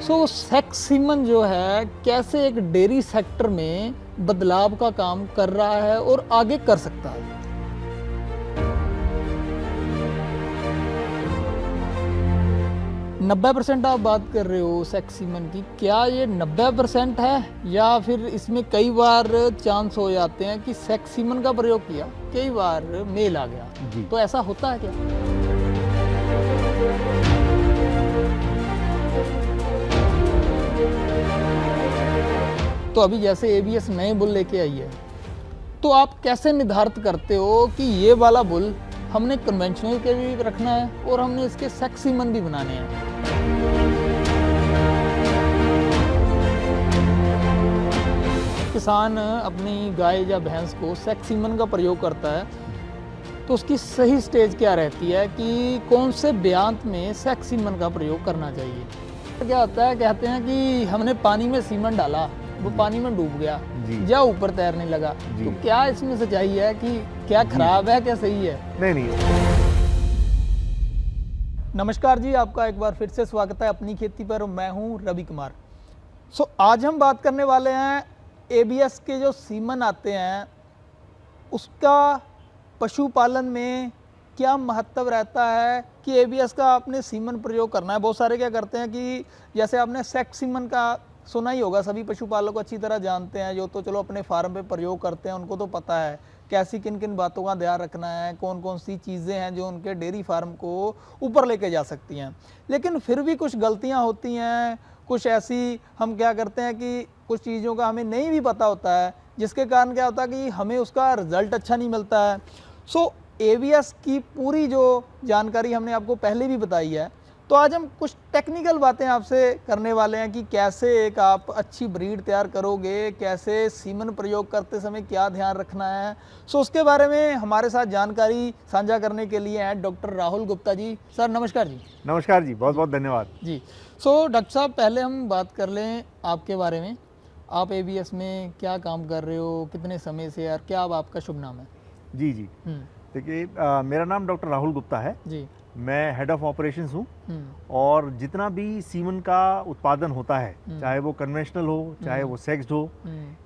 Sex semen जो है कैसे एक डेयरी सेक्टर में बदलाव का काम कर रहा है और आगे कर सकता है। 90% आप बात कर रहे हो सेक्स सीमन की, क्या ये 90% है या फिर इसमें कई बार चांस हो जाते हैं कि सेक्स सीमन का प्रयोग किया, कई बार मेल आ गया, तो ऐसा होता है क्या? तो अभी जैसे एबीएस नए बुल लेके आई है, तो आप कैसे निर्धारित करते हो कि ये वाला बुल हमने कन्वेंशनल के भी रखना है और हमने इसके सेक्स सीमन भी बनाने हैं? किसान अपनी गाय या भैंस को सेक्स सीमन का प्रयोग करता है, तो उसकी सही स्टेज क्या रहती है कि कौन से ब्यांत में सेक्स सीमन का प्रयोग करना चाहिए? क्या होता है, कहते हैं कि हमने पानी में सीमन डाला, वो पानी में डूब गया या ऊपर तैरने लगा, तो क्या इसमें सच्चाई है कि क्या खराब है क्या सही है? नहीं। नमस्कार जी, आपका एक बार फिर से स्वागत है अपनी खेती पर। मैं हूं रवि कुमार। आज हम बात करने वाले हैं एबीएस के जो सीमन आते हैं उसका पशुपालन में क्या महत्व रहता है कि एबीएस का आपने सीमन प्रयोग करना है। बहुत सारे क्या करते हैं कि जैसे आपने सेक्स सीमन का सुना ही होगा, सभी पशुपालक अच्छी तरह जानते हैं, जो तो चलो अपने फार्म पे प्रयोग करते हैं, उनको तो पता है कैसी किन किन बातों का ध्यान रखना है, कौन कौन सी चीज़ें हैं जो उनके डेयरी फार्म को ऊपर लेके जा सकती हैं। लेकिन फिर भी कुछ गलतियां होती हैं, कुछ ऐसी हम क्या करते हैं कि कुछ चीज़ों का हमें नहीं भी पता होता है, जिसके कारण क्या होता है कि हमें उसका रिजल्ट अच्छा नहीं मिलता है। एबीएस की पूरी जो जानकारी हमने आपको पहले भी बताई है, तो आज हम कुछ टेक्निकल बातें आपसे करने वाले हैं कि कैसे एक आप अच्छी ब्रीड तैयार करोगे, कैसे सीमन प्रयोग करते समय क्या ध्यान रखना है। उसके बारे में हमारे साथ जानकारी साझा करने के लिए हैं डॉक्टर राहुल गुप्ता जी। सर नमस्कार जी। नमस्कार जी, बहुत बहुत धन्यवाद जी। डॉक्टर साहब, पहले हम बात कर लें आपके बारे में। आप एबीएस में क्या काम कर रहे हो, कितने समय से, और क्या आपका शुभ नाम है? जी। देखिए, मेरा नाम डॉक्टर राहुल गुप्ता है जी। मैं हेड ऑफ ऑपरेशंस हूँ और जितना भी सीमन का उत्पादन होता है, चाहे वो कन्वेंशनल हो, चाहे वो सेक्स्ड हो,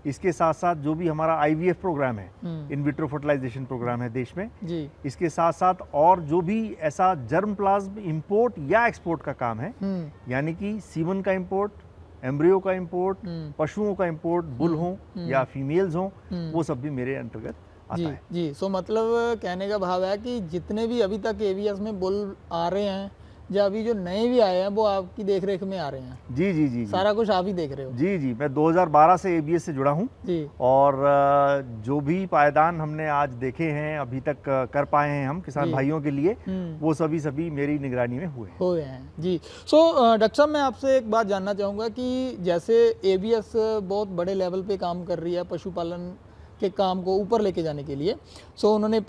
इसके साथ साथ जो भी हमारा आईवीएफ प्रोग्राम है, इन विट्रो फर्टिलाइजेशन प्रोग्राम है देश में जी। इसके साथ साथ और जो भी ऐसा जर्म प्लाज्म इंपोर्ट या एक्सपोर्ट का काम है, यानी कि सीमन का इंपोर्ट, एम्ब्रियो का इंपोर्ट, पशुओं का इंपोर्ट, बुल हो या फीमेल्स हो, वो सब भी मेरे अंतर्गत आता है जी। मतलब कहने का भाव है कि जितने भी अभी तक एबीएस में बुल आ रहे हैं या अभी जो नए भी आए हैं वो आपकी देखरेख में आ रहे हैं? जी। सारा कुछ आप ही देख रहे हो? जी। मैं 2012 से एबीएस से जुड़ा हूँ जी। और जो भी पायदान हमने आज देखे हैं, अभी तक कर पाए हैं हम किसान भाइयों के लिए, वो सभी मेरी निगरानी में हुए हैं जी। डॉक्टर साहब, मैं आपसे एक बात जानना चाहूँगा कि जैसे एबीएस बहुत बड़े लेवल पे काम कर रही है पशुपालन के काम को ऊपर लेके जाने के लिए, उन्होंने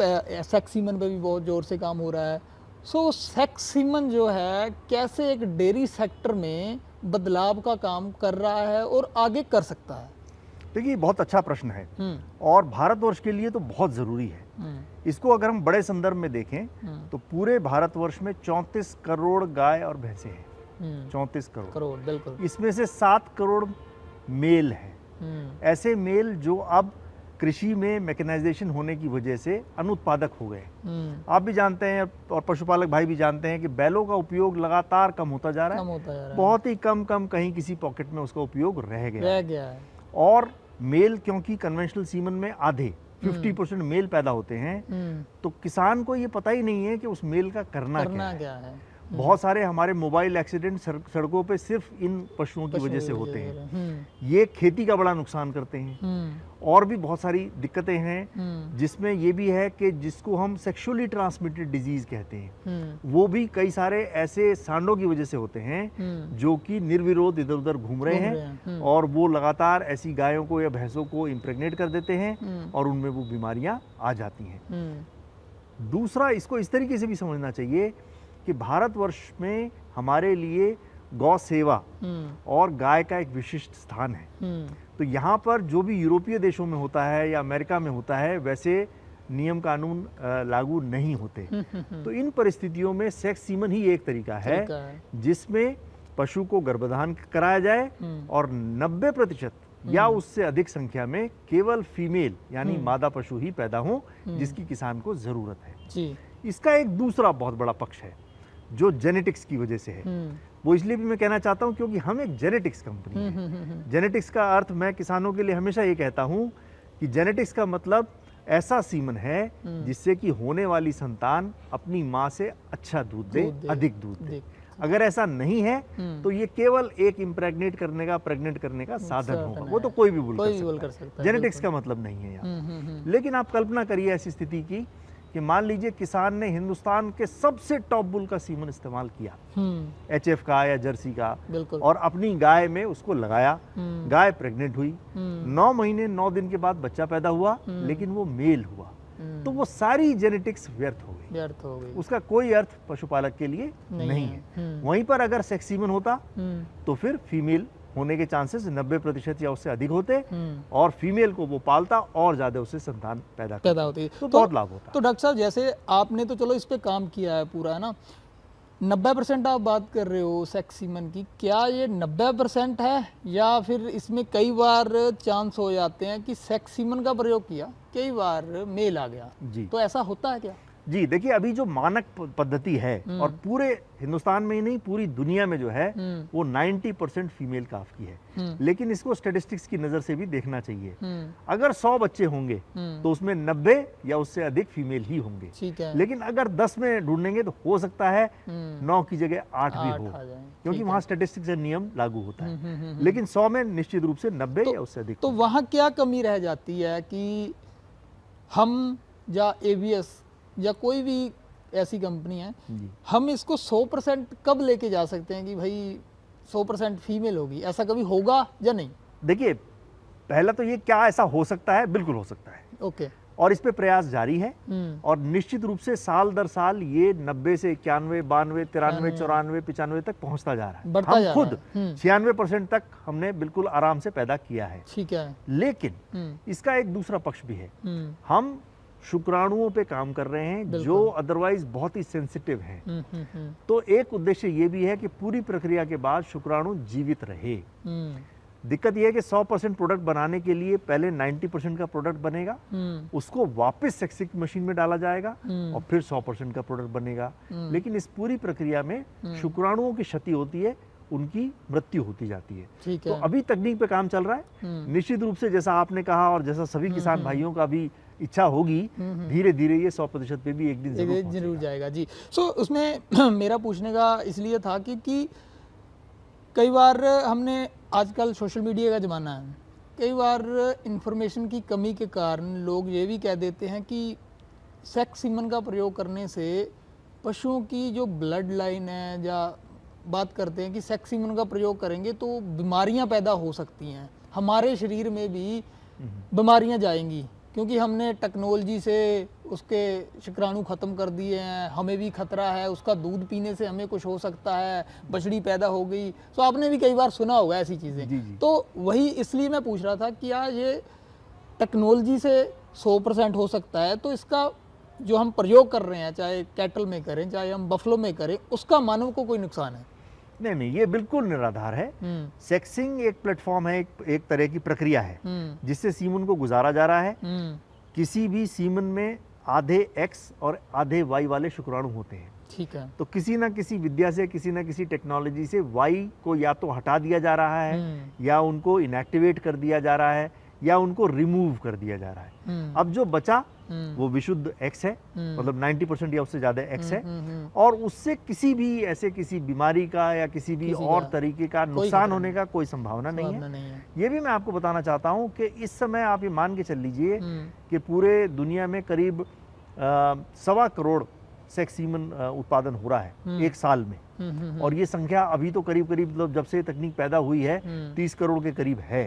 सेक्स सीमन पे भी बहुत ज़ोर से काम हो रहा है। सेक्स सीमन जो है कैसे एक डेयरी सेक्टर में बदलाव का काम कर रहा है और आगे कर सकता है? देखिए, बहुत अच्छा प्रश्न है और भारतवर्ष के लिए तो बहुत ज़रूरी है। इसको अगर हम बड़े संदर्भ में देखें तो पूरे भारतवर्ष में 34 करोड़ गाय और भैंसें हैं। 34 करोड़, बिल्कुल। इसमें से 7 करोड़ मेल हैं। ऐसे मेल जो अब कृषि में मैकेनाइजेशन होने की वजह से अनुत्पादक हो गए। आप भी जानते हैं और पशुपालक भाई भी जानते हैं कि बैलों का उपयोग लगातार कम होता जा रहा है। बहुत ही कम कहीं किसी पॉकेट में उसका उपयोग रह गया है। और मेल, क्योंकि कन्वेंशनल सीमन में आधे 50% मेल पैदा होते हैं, तो किसान को ये पता ही नहीं है कि उस मेल का करना क्या है। बहुत सारे हमारे मोबाइल एक्सीडेंट सड़कों पे सिर्फ इन पशुओं की वजह से होते हैं। ये खेती का बड़ा नुकसान करते हैं। और भी बहुत सारी दिक्कतें हैं, जिसमें ये भी है कि जिसको हम सेक्सुअली ट्रांसमिटेड डिजीज कहते हैं, वो भी कई सारे ऐसे सांडों की वजह से होते हैं जो कि निर्विरोध इधर उधर घूम रहे हैं और वो लगातार ऐसी गायों को या भैंसों को इम्प्रेग्नेट कर देते हैं और उनमें वो बीमारियां आ जाती हैं। दूसरा, इसको इस तरीके से भी समझना चाहिए कि भारतवर्ष में हमारे लिए गौ सेवा और गाय का एक विशिष्ट स्थान है। तो यहाँ पर जो भी यूरोपीय देशों में होता है या अमेरिका में होता है, वैसे नियम कानून लागू नहीं होते। तो इन परिस्थितियों में सेक्स सीमन ही एक तरीका है जिसमें पशु को गर्भधान कराया जाए और 90% या उससे अधिक संख्या में केवल फीमेल यानी मादा पशु ही पैदा हो जिसकी किसान को जरूरत है जी। इसका एक दूसरा बहुत बड़ा पक्ष है जो जेनेटिक्स की वजह से है। वो इसलिए भी मैं कहना चाहता हूं क्योंकि हम एक जेनेटिक्स कंपनी है। जेनेटिक्स का अर्थ मैं किसानों के लिए हमेशा ये कहता हूं कि जेनेटिक्स का मतलब ऐसा सीमन है जिससे कि होने वाली संतान अपनी माँ से अच्छा दूध दे, अधिक दूध दे। अगर ऐसा नहीं है तो ये केवल एक इम्प्रेग्नेट करने का, प्रेग्नेंट करने का साधन होगा। वो तो कोई भी बोल कर सकता है। जेनेटिक्स का मतलब नहीं है यहाँ। लेकिन आप कल्पना करिए ऐसी स्थिति की कि मान लीजिए किसान ने हिंदुस्तान के सबसे टॉप बुल का सीमन इस्तेमाल किया, HF का या जर्सी का, और अपनी गाय में उसको लगाया। गाय प्रेग्नेंट हुई, 9 महीने 9 दिन के बाद बच्चा पैदा हुआ, लेकिन वो मेल हुआ, तो वो सारी जेनेटिक्स व्यर्थ हो गई। उसका कोई अर्थ पशुपालक के लिए नहीं है। वहीं पर अगर सेक्स सीमन होता तो फिर फीमेल होने के चांसेस 90% या उससे अधिक होते और फीमेल को वो पालता और ज्यादा उससे संतान पैदा होती, तो बहुत लाभ होता। तो डॉक्टर साहब जैसे आपने तो चलो इस पे काम किया है पूरा, है ना, 90% आप बात कर रहे हो सेक्स सीमन की, क्या ये 90% है या फिर इसमें कई बार चांस हो जाते हैं कि सेक्स सीमन का प्रयोग किया, कई बार मेल आ गया जी, तो ऐसा होता है क्या? जी देखिए, अभी जो मानक पद्धति है और पूरे हिंदुस्तान में ही नहीं पूरी दुनिया में जो है वो 90% फीमेल काफ की है। लेकिन इसको स्टैटिस्टिक्स की नजर से भी देखना चाहिए। अगर 100 बच्चे होंगे तो उसमें 90 या उससे अधिक फीमेल ही होंगे। ठीक है। लेकिन अगर 10 में ढूंढेंगे तो हो सकता है 9 की जगह 8 भी हो, क्योंकि वहां स्टैटिस्टिक्स का नियम लागू होता है। लेकिन 100 में निश्चित रूप से 90 या उससे अधिक। तो वहां क्या कमी रह जाती है कि हम या ABS या कोई भी ऐसी कंपनी है, हम इसको 100% कब लेके जा सकते हैं कि भाई 100% फीमेल होगी, ऐसा कभी होगा या नहीं? देखिए, पहला तो ये क्या ऐसा हो सकता है, बिल्कुल हो सकता है। ओके। और इस पे प्रयास जारी है और निश्चित रूप से साल दर साल ये 90 से 91, 92, 93, 94, 95 तक पहुंचता जा रहा है। हम खुद 96% तक हमने बिल्कुल आराम से पैदा किया है। ठीक है। लेकिन इसका एक दूसरा पक्ष भी है। हम शुक्राणुओं पे काम कर रहे हैं जो अदरवाइज बहुत ही सेंसिटिव हैं। तो एक उद्देश्य ये भी है कि पूरी प्रक्रिया के बाद शुक्राणु जीवित रहे। दिक्कत यह है कि 100% प्रोडक्ट बनाने के लिए पहले 90% का प्रोडक्ट बनेगा, उसको वापस सेक्सिक मशीन में डाला जाएगा और फिर 100% का प्रोडक्ट बनेगा। लेकिन इस पूरी प्रक्रिया में शुक्राणुओं की क्षति होती है, उनकी मृत्यु होती जाती है। तो अभी तकनीक पे काम चल रहा है। निश्चित रूप से जैसा आपने कहा और जैसा सभी किसान भाइयों का भी इच्छा होगी, धीरे धीरे ये 100% पे भी एक दिन जरूर जाएगा जी। सो उसमें मेरा पूछने का इसलिए था कि कई बार हमने, आजकल सोशल मीडिया का ज़माना है, कई बार इंफॉर्मेशन की कमी के कारण लोग ये भी कह देते हैं कि सेक्स सीमन का प्रयोग करने से पशुओं की जो ब्लड लाइन है, या बात करते हैं कि सेक्स सीमन का प्रयोग करेंगे तो बीमारियां पैदा हो सकती हैं, हमारे शरीर में भी बीमारियां जाएंगी, क्योंकि हमने टेक्नोलॉजी से उसके शुक्राणु ख़त्म कर दिए हैं, हमें भी खतरा है, उसका दूध पीने से हमें कुछ हो सकता है, बछड़ी पैदा हो गई। तो आपने भी कई बार सुना होगा ऐसी चीज़ें। तो वही इसलिए मैं पूछ रहा था कि यार ये टेक्नोलॉजी से 100% हो सकता है, तो इसका जो हम प्रयोग कर रहे हैं, चाहे कैटल में करें चाहे हम बफलो में करें, उसका मानव को कोई नुकसान है? नहीं, ये बिल्कुल निराधार है। सेक्सिंग एक प्लेटफॉर्म है, एक तरह की प्रक्रिया है जिससे सीमन को गुजारा जा रहा है। किसी भी सीमन में आधे X और आधे Y वाले शुक्राणु होते हैं। ठीक है। तो किसी ना किसी विद्या से, किसी ना किसी टेक्नोलॉजी से Y को या तो हटा दिया जा रहा है, या उनको इनएक्टिवेट कर दिया जा रहा है, या उनको रिमूव कर दिया जा रहा है। अब जो बचा वो विशुद्ध X है, मतलब 90% या उससे ज्यादा X है, और उससे किसी भी ऐसे किसी बीमारी का या किसी भी और तरीके का नुकसान होने का कोई संभावना नहीं है। ये भी मैं आपको बताना चाहता हूँ कि इस समय आप ये मान के चल लीजिए कि पूरे दुनिया में करीब 1.25 करोड़ सेक्स सीमन उत्पादन हो रहा है एक साल में, और ये संख्या अभी तो करीब मतलब जब से तकनीक पैदा हुई है 30 करोड़ के करीब है।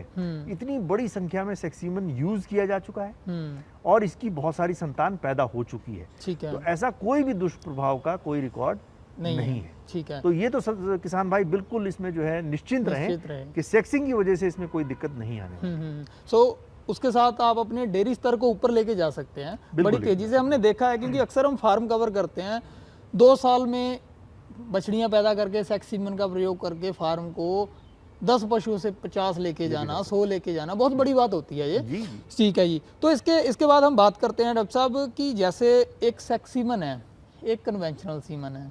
इतनी बड़ी संख्या में सेक्स सीमन यूज किया जा चुका है और इसकी बहुत सारी संतान पैदा हो चुकी है। ठीक है। तो ऐसा कोई भी दुष्प्रभाव का कोई रिकॉर्ड नहीं है। ठीक है। तो ये तो किसान भाई बिल्कुल इसमें जो है निश्चिंत रहें कि सेक्सिंग की वजह से इसमें कोई दिक्कत नहीं आने। सो उसके साथ आप अपने डेयरी स्तर को ऊपर लेके जा सकते हैं बड़ी तेजी से। हमने देखा है, क्योंकि अक्सर हम फार्म कवर करते हैं, 2 साल में बछड़ियां पैदा करके सेक्स सीमन का प्रयोग करके फार्म को 10 पशुओं से 50 लेके जाना, 100 लेके जाना बहुत बड़ी बात होती है ये। जी ठीक है जी। तो इसके बाद हम बात करते हैं डॉक्टर साहब कि जैसे एक सेक्स सीमन है, एक कन्वेंशनल सीमन है,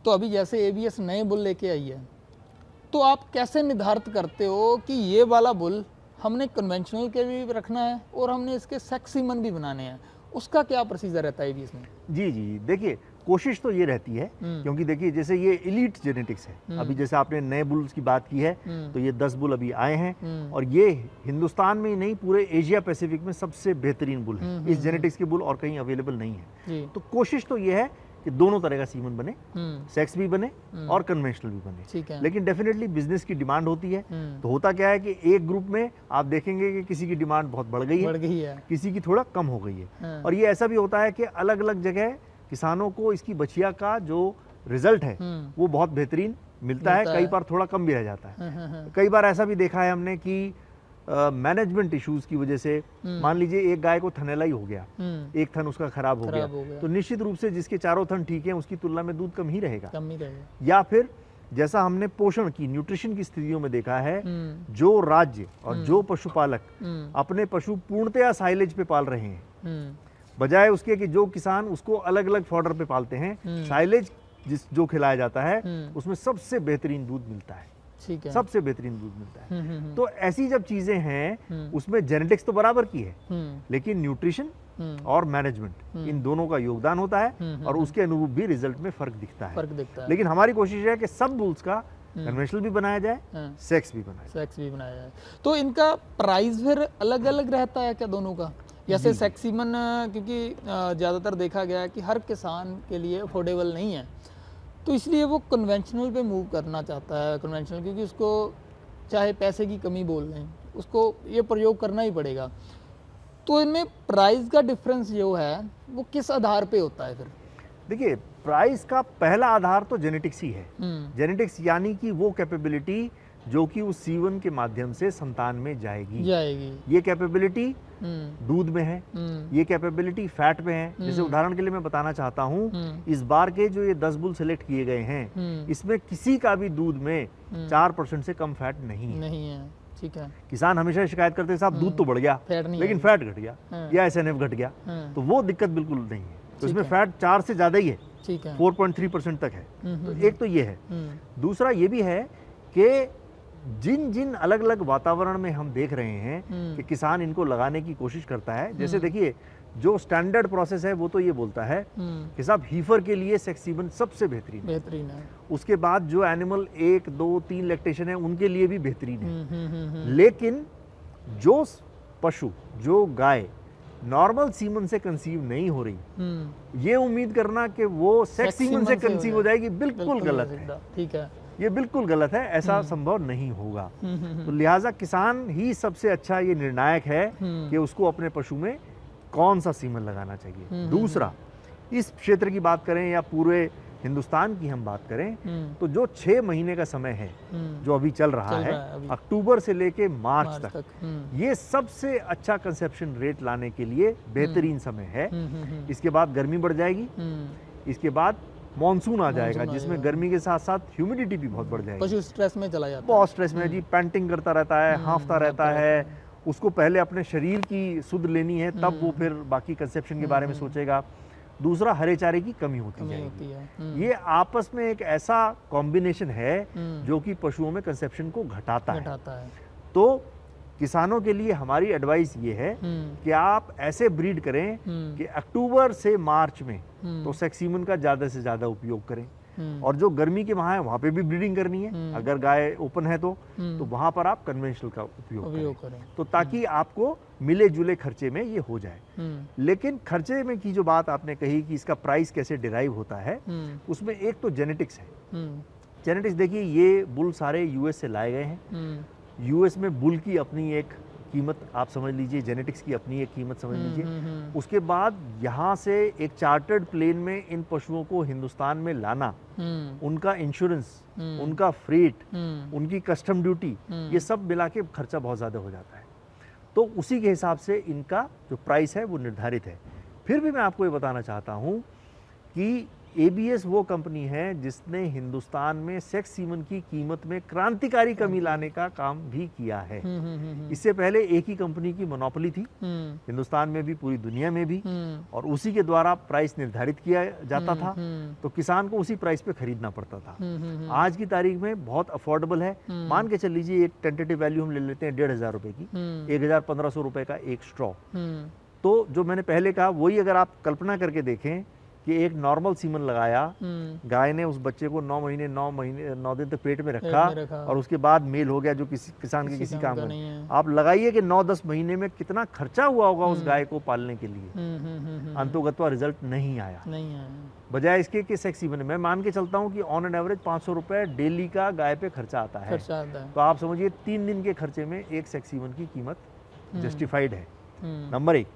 तो अभी जैसे एबीएस नए बुल लेके आई है, तो आप कैसे निर्धारित करते हो कि ये वाला बुल हमने कन्वेंशनल के भी रखना है और हमने इसके सेक्स सीमन भी बनाने हैं, उसका क्या प्रोसीजर रहता है एबीएस में? जी जी, देखिए कोशिश तो ये रहती है, क्योंकि देखिए जैसे ये एलीट जेनेटिक्स है, अभी जैसे आपने नए बुल्स की बात की है, तो ये 10 बुल अभी आए हैं और ये हिंदुस्तान में ही नहीं पूरे एशिया पैसिफिक में सबसे बेहतरीन बुल है। इस जेनेटिक्स के बुल और कहीं अवेलेबल नहीं है। तो कोशिश तो ये है कि दोनों तरह का सीमन बने, सेक्स भी बने और कन्वेंशनल भी बने। ठीक है। लेकिन डेफिनेटली बिजनेस की डिमांड होती है, तो होता क्या है कि एक ग्रुप में आप देखेंगे कि किसी की डिमांड बहुत बढ़ गई है, किसी की थोड़ा कम हो गई है। और ये ऐसा भी होता है कि अलग अलग जगह किसानों को इसकी बछिया का जो रिजल्ट है वो बहुत बेहतरीन मिलता है, कई बार थोड़ा कम भी रह जाता है। कई बार ऐसा भी देखा है हमने कि मैनेजमेंट इश्यूज की वजह से, मान लीजिए एक गाय को थनैलाई हो गया, एक थन उसका खराब हो गया, तो निश्चित रूप से जिसके चारों थन ठीक हैं उसकी तुलना में दूध कम ही रहेगा। या फिर जैसा हमने पोषण की, न्यूट्रिशन की स्थितियों में देखा है, जो राज्य और जो पशुपालक अपने पशु पूर्णतया साइलेज पे पाल रहे हैं, बजाय उसके कि जो किसान उसको अलग अलग फॉडर पे पालते हैं, साइलेज जो खिलाया जाता है उसमें सबसे बेहतरीन दूध मिलता है। ठीक है। सबसे बेहतरीन दूध मिलता है। तो ऐसी जब चीजें हैं उसमें जेनेटिक्स तो बराबर की है, लेकिन न्यूट्रिशन और मैनेजमेंट इन दोनों का योगदान होता है और उसके अनुरूप भी रिजल्ट में फर्क दिखता है। लेकिन हमारी कोशिश है कि सब बुल्स का कन्वेंशनल भी बनाया जाए, सेक्स भी बनाया जाए। तो इनका प्राइस फिर अलग अलग रहता है क्या दोनों का? जैसे सेक्स सीमन क्योंकि ज़्यादातर देखा गया है कि हर किसान के लिए अफोर्डेबल नहीं है, तो इसलिए वो कन्वेंशनल पे मूव करना चाहता है। कन्वेंशनल क्योंकि उसको चाहे पैसे की कमी बोल लें, उसको ये प्रयोग करना ही पड़ेगा। तो इनमें प्राइस का डिफरेंस जो है वो किस आधार पे होता है फिर? देखिए, प्राइस का पहला आधार तो जेनेटिक्स ही है। जेनेटिक्स यानी कि वो कैपेबिलिटी जो कि उस सीवन के माध्यम से संतान में जाएगी। ये कैपेबिलिटी दूध में है, ये कैपेबिलिटी फैट में है। जैसे उदाहरण के लिए मैं बताना चाहता हूँ, इस बार के जो ये 10 बुल सिलेक्ट किए गए हैं, इसमें किसी का भी दूध में 4% से कम फैट नहीं है। ठीक है। किसान हमेशा शिकायत करते हैं साहब दूध तो बढ़ गया लेकिन फैट घट गया या एसएनएफ घट गया, तो वो दिक्कत बिल्कुल नहीं है। तो इसमें फैट 4 से ज्यादा ही है, 4.3% तक है। तो एक तो ये है। दूसरा ये भी है कि जिन जिन अलग अलग वातावरण में हम देख रहे हैं कि किसान इनको लगाने की कोशिश करता है, जैसे देखिए जो स्टैंडर्ड प्रोसेस है वो तो ये बोलता है कि साहब हीफर के लिए सेक्स सीमन सबसे बेहतरीन है। उसके बाद जो एनिमल 1, 2, 3 लैक्टेशन है उनके लिए भी बेहतरीन है। लेकिन जो पशु, जो गाय नॉर्मल सीमन से कंसीव नहीं हो रही, ये उम्मीद करना कि वो सेक्स सीमन से कंसीव हो जाएगी, बिल्कुल गलत है। ठीक है, ये बिल्कुल गलत है, ऐसा संभव नहीं होगा। तो लिहाजा किसान ही सबसे अच्छा ये निर्णायक है कि उसको अपने पशु में कौन सा सीमन लगाना चाहिए। दूसरा, इस क्षेत्र की बात करें या पूरे हिंदुस्तान की हम बात करें, तो जो 6 महीने का समय है जो अभी चल रहा है, अक्टूबर से लेके मार्च तक, ये सबसे अच्छा कंसेप्शन रेट लाने के लिए बेहतरीन समय है। इसके बाद गर्मी बढ़ जाएगी, इसके बाद मॉनसून आ जाएगा जिसमें गर्मी के साथ साथ ह्यूमिडिटी भी बहुत बढ़ जाएगी। पशु स्ट्रेस में चला जाता है, बहुत स्ट्रेस में जी, पैंटिंग करता रहता है, हांफता रहता है। उसको पहले अपने शरीर की सुध लेनी है, तब वो फिर बाकी कंसेप्शन के बारे में सोचेगा। दूसरा, हरे चारे की कमी होती जाएगी। ये आपस में एक ऐसा कॉम्बिनेशन है जो कि पशुओं में कंसेप्शन को घटाता है। तो किसानों के लिए हमारी एडवाइस ये है कि आप ऐसे ब्रीड करें कि अक्टूबर से मार्च में तो सेक्स सीमन का ज्यादा से ज्यादा उपयोग करें, और जो गर्मी के माह है वहां पे भी ब्रीडिंग करनी है। अगर गाय ओपन है तो वहां पर आप कन्वेंशनल का उपयोग करें, तो ताकि आपको मिले जुले खर्चे में ये हो जाए। लेकिन खर्चे में की जो बात आपने कही कि इसका प्राइस कैसे डिराइव होता है, उसमें एक तो जेनेटिक्स है। जेनेटिक्स देखिए, ये बुल सारे यूएस से लाए गए हैं। यूएस में बुल की अपनी एक कीमत आप समझ लीजिए, जेनेटिक्स की अपनी एक कीमत समझ लीजिए। उसके बाद यहाँ से एक चार्टर्ड प्लेन में इन पशुओं को हिंदुस्तान में लाना, उनका इंश्योरेंस, उनका फ्रेट, उनकी कस्टम ड्यूटी, ये सब मिला के खर्चा बहुत ज़्यादा हो जाता है। तो उसी के हिसाब से इनका जो प्राइस है वो निर्धारित है। फिर भी मैं आपको ये बताना चाहता हूँ कि एबीएस वो कंपनी है जिसने हिंदुस्तान में सेक्स सीमन की कीमत में क्रांतिकारी कमी लाने का काम भी किया है। इससे पहले एक ही कंपनी की मोनोपोली थी हिंदुस्तान में भी, पूरी दुनिया में भी, और उसी के द्वारा प्राइस निर्धारित किया जाता था, तो किसान को उसी प्राइस पे खरीदना पड़ता था। आज की तारीख में बहुत अफोर्डेबल है। मान के चल लीजिए एक टेंटेटिव वैल्यू हम ले लेते हैं 1,500 रुपए की, 1,500 रुपए का एक स्ट्रॉ। तो जो मैंने पहले कहा वही अगर आप कल्पना करके देखें कि एक नॉर्मल सीमन लगाया, गाय ने उस बच्चे को 9 दिन तक पेट में रखा और उसके बाद मेल हो गया, जो किसी किसान के किसी काम का नहीं है। आप लगाइए कि 9-10 महीने में कितना खर्चा हुआ होगा उस गाय को पालने के लिए, अंतोगत्वा रिजल्ट नहीं आया। बजाय इसके कि सेक्स सीमन, मैं मान के चलता हूँ कि ऑन एन एवरेज 500 रुपए डेली का गाय पे खर्चा आता है। तो आप समझिए 3 दिन के खर्चे में एक सेक्स सीमन की कीमत जस्टिफाइड है। नंबर 1।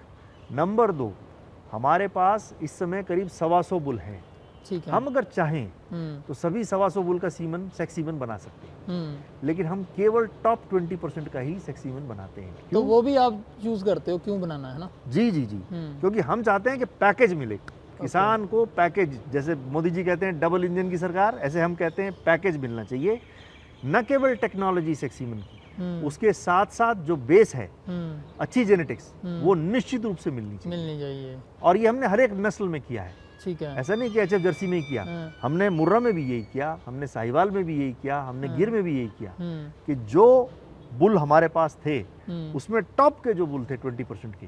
नंबर 2, हमारे पास इस समय करीब 125 बुल हैं। ठीक है। हम अगर चाहें तो सभी 125 बुल का सीमन सेक्स सीमन बना सकते हैं, लेकिन हम केवल टॉप 20% का ही सेक्स सीमन बनाते हैं। तो वो भी आप चूज करते हो क्यों बनाना है ना? जी जी जी, क्योंकि हम चाहते हैं कि पैकेज मिले किसान को। पैकेज, जैसे मोदी जी कहते हैं डबल इंजन की सरकार, ऐसे हम कहते हैं पैकेज मिलना चाहिए। न केवल टेक्नोलॉजी सेक्स सीमन की, उसके साथ साथ जो बेस है, अच्छी जेनेटिक्स, वो निश्चित रूप से मिलनी चाहिए। और ये हमने हर एक नस्ल में किया है। ठीक है। ऐसा नहीं कि एचएफ जर्सी में ही किया, हमने मुर्रा में भी यही किया, हमने साहिवाल में भी यही किया, हमने गिर में भी यही किया कि जो बुल हमारे पास थे उसमें टॉप के जो बुल थे 20% के,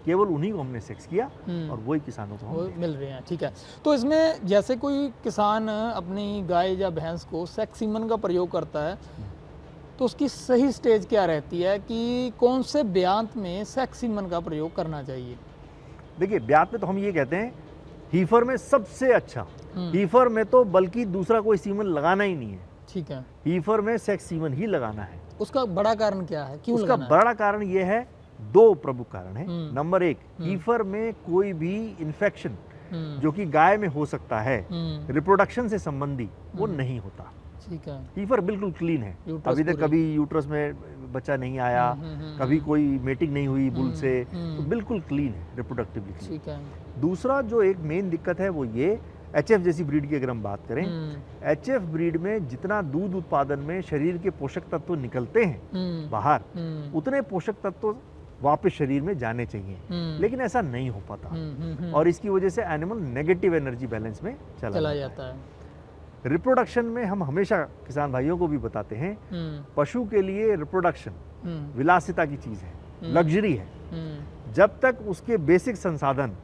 केवल उन्हीं को हमने सेक्स किया और वही किसानों को मिल रहे हैं। ठीक है। तो इसमें जैसे कोई किसान अपनी गाय या भैंस को सेक्स सीमन का प्रयोग करता है, तो उसकी सही स्टेज क्या रहती है कि कौन से ब्यांत में सेक्स सीमन का प्रयोग करना चाहिए? देखिए, ब्यांत में तो हम ये कहते हैं हीफर में सबसे अच्छा, हीफर में तो बल्कि दूसरा कोई सीमन लगाना ही नहीं है। ठीक है। हीफर में सेक्स सीमन ही लगाना है। उसका बड़ा कारण क्या है, क्यों उसका बड़ा कारण ये है, 2 प्रमुख कारण है। नंबर 1, हीफर में कोई भी इन्फेक्शन जो कि गाय में हो सकता है रिप्रोडक्शन से संबंधी, वो नहीं होता। ठीक है। हीफर बिल्कुल क्लीन है। अभी तक कभी यूट्रस में बच्चा नहीं आया, कभी कोई मेटिंग नहीं हुई बुल से, तो बिल्कुल क्लीन है रिप्रोडक्टिवली। ठीक है। दूसरा जो एक मेन दिक्कत है वो ये, एचएफ जैसी ब्रीड की अगर हम बात करें, एचएफ ब्रीड में जितना दूध उत्पादन में शरीर के पोषक तत्व निकलते हैं बाहर, उतने पोषक तत्व वापस शरीर में जाने चाहिए, लेकिन ऐसा नहीं हो पाता और इसकी वजह से एनिमल नेगेटिव एनर्जी बैलेंस में चला जाता है। रिप्रोडक्शन में हम हमेशा किसान भाइयों को भी बताते हैं, पशु के लिए रिप्रोडक्शन विलासिता की चीज है, लग्जरी है। जब तक उसके बेसिक संसाधन,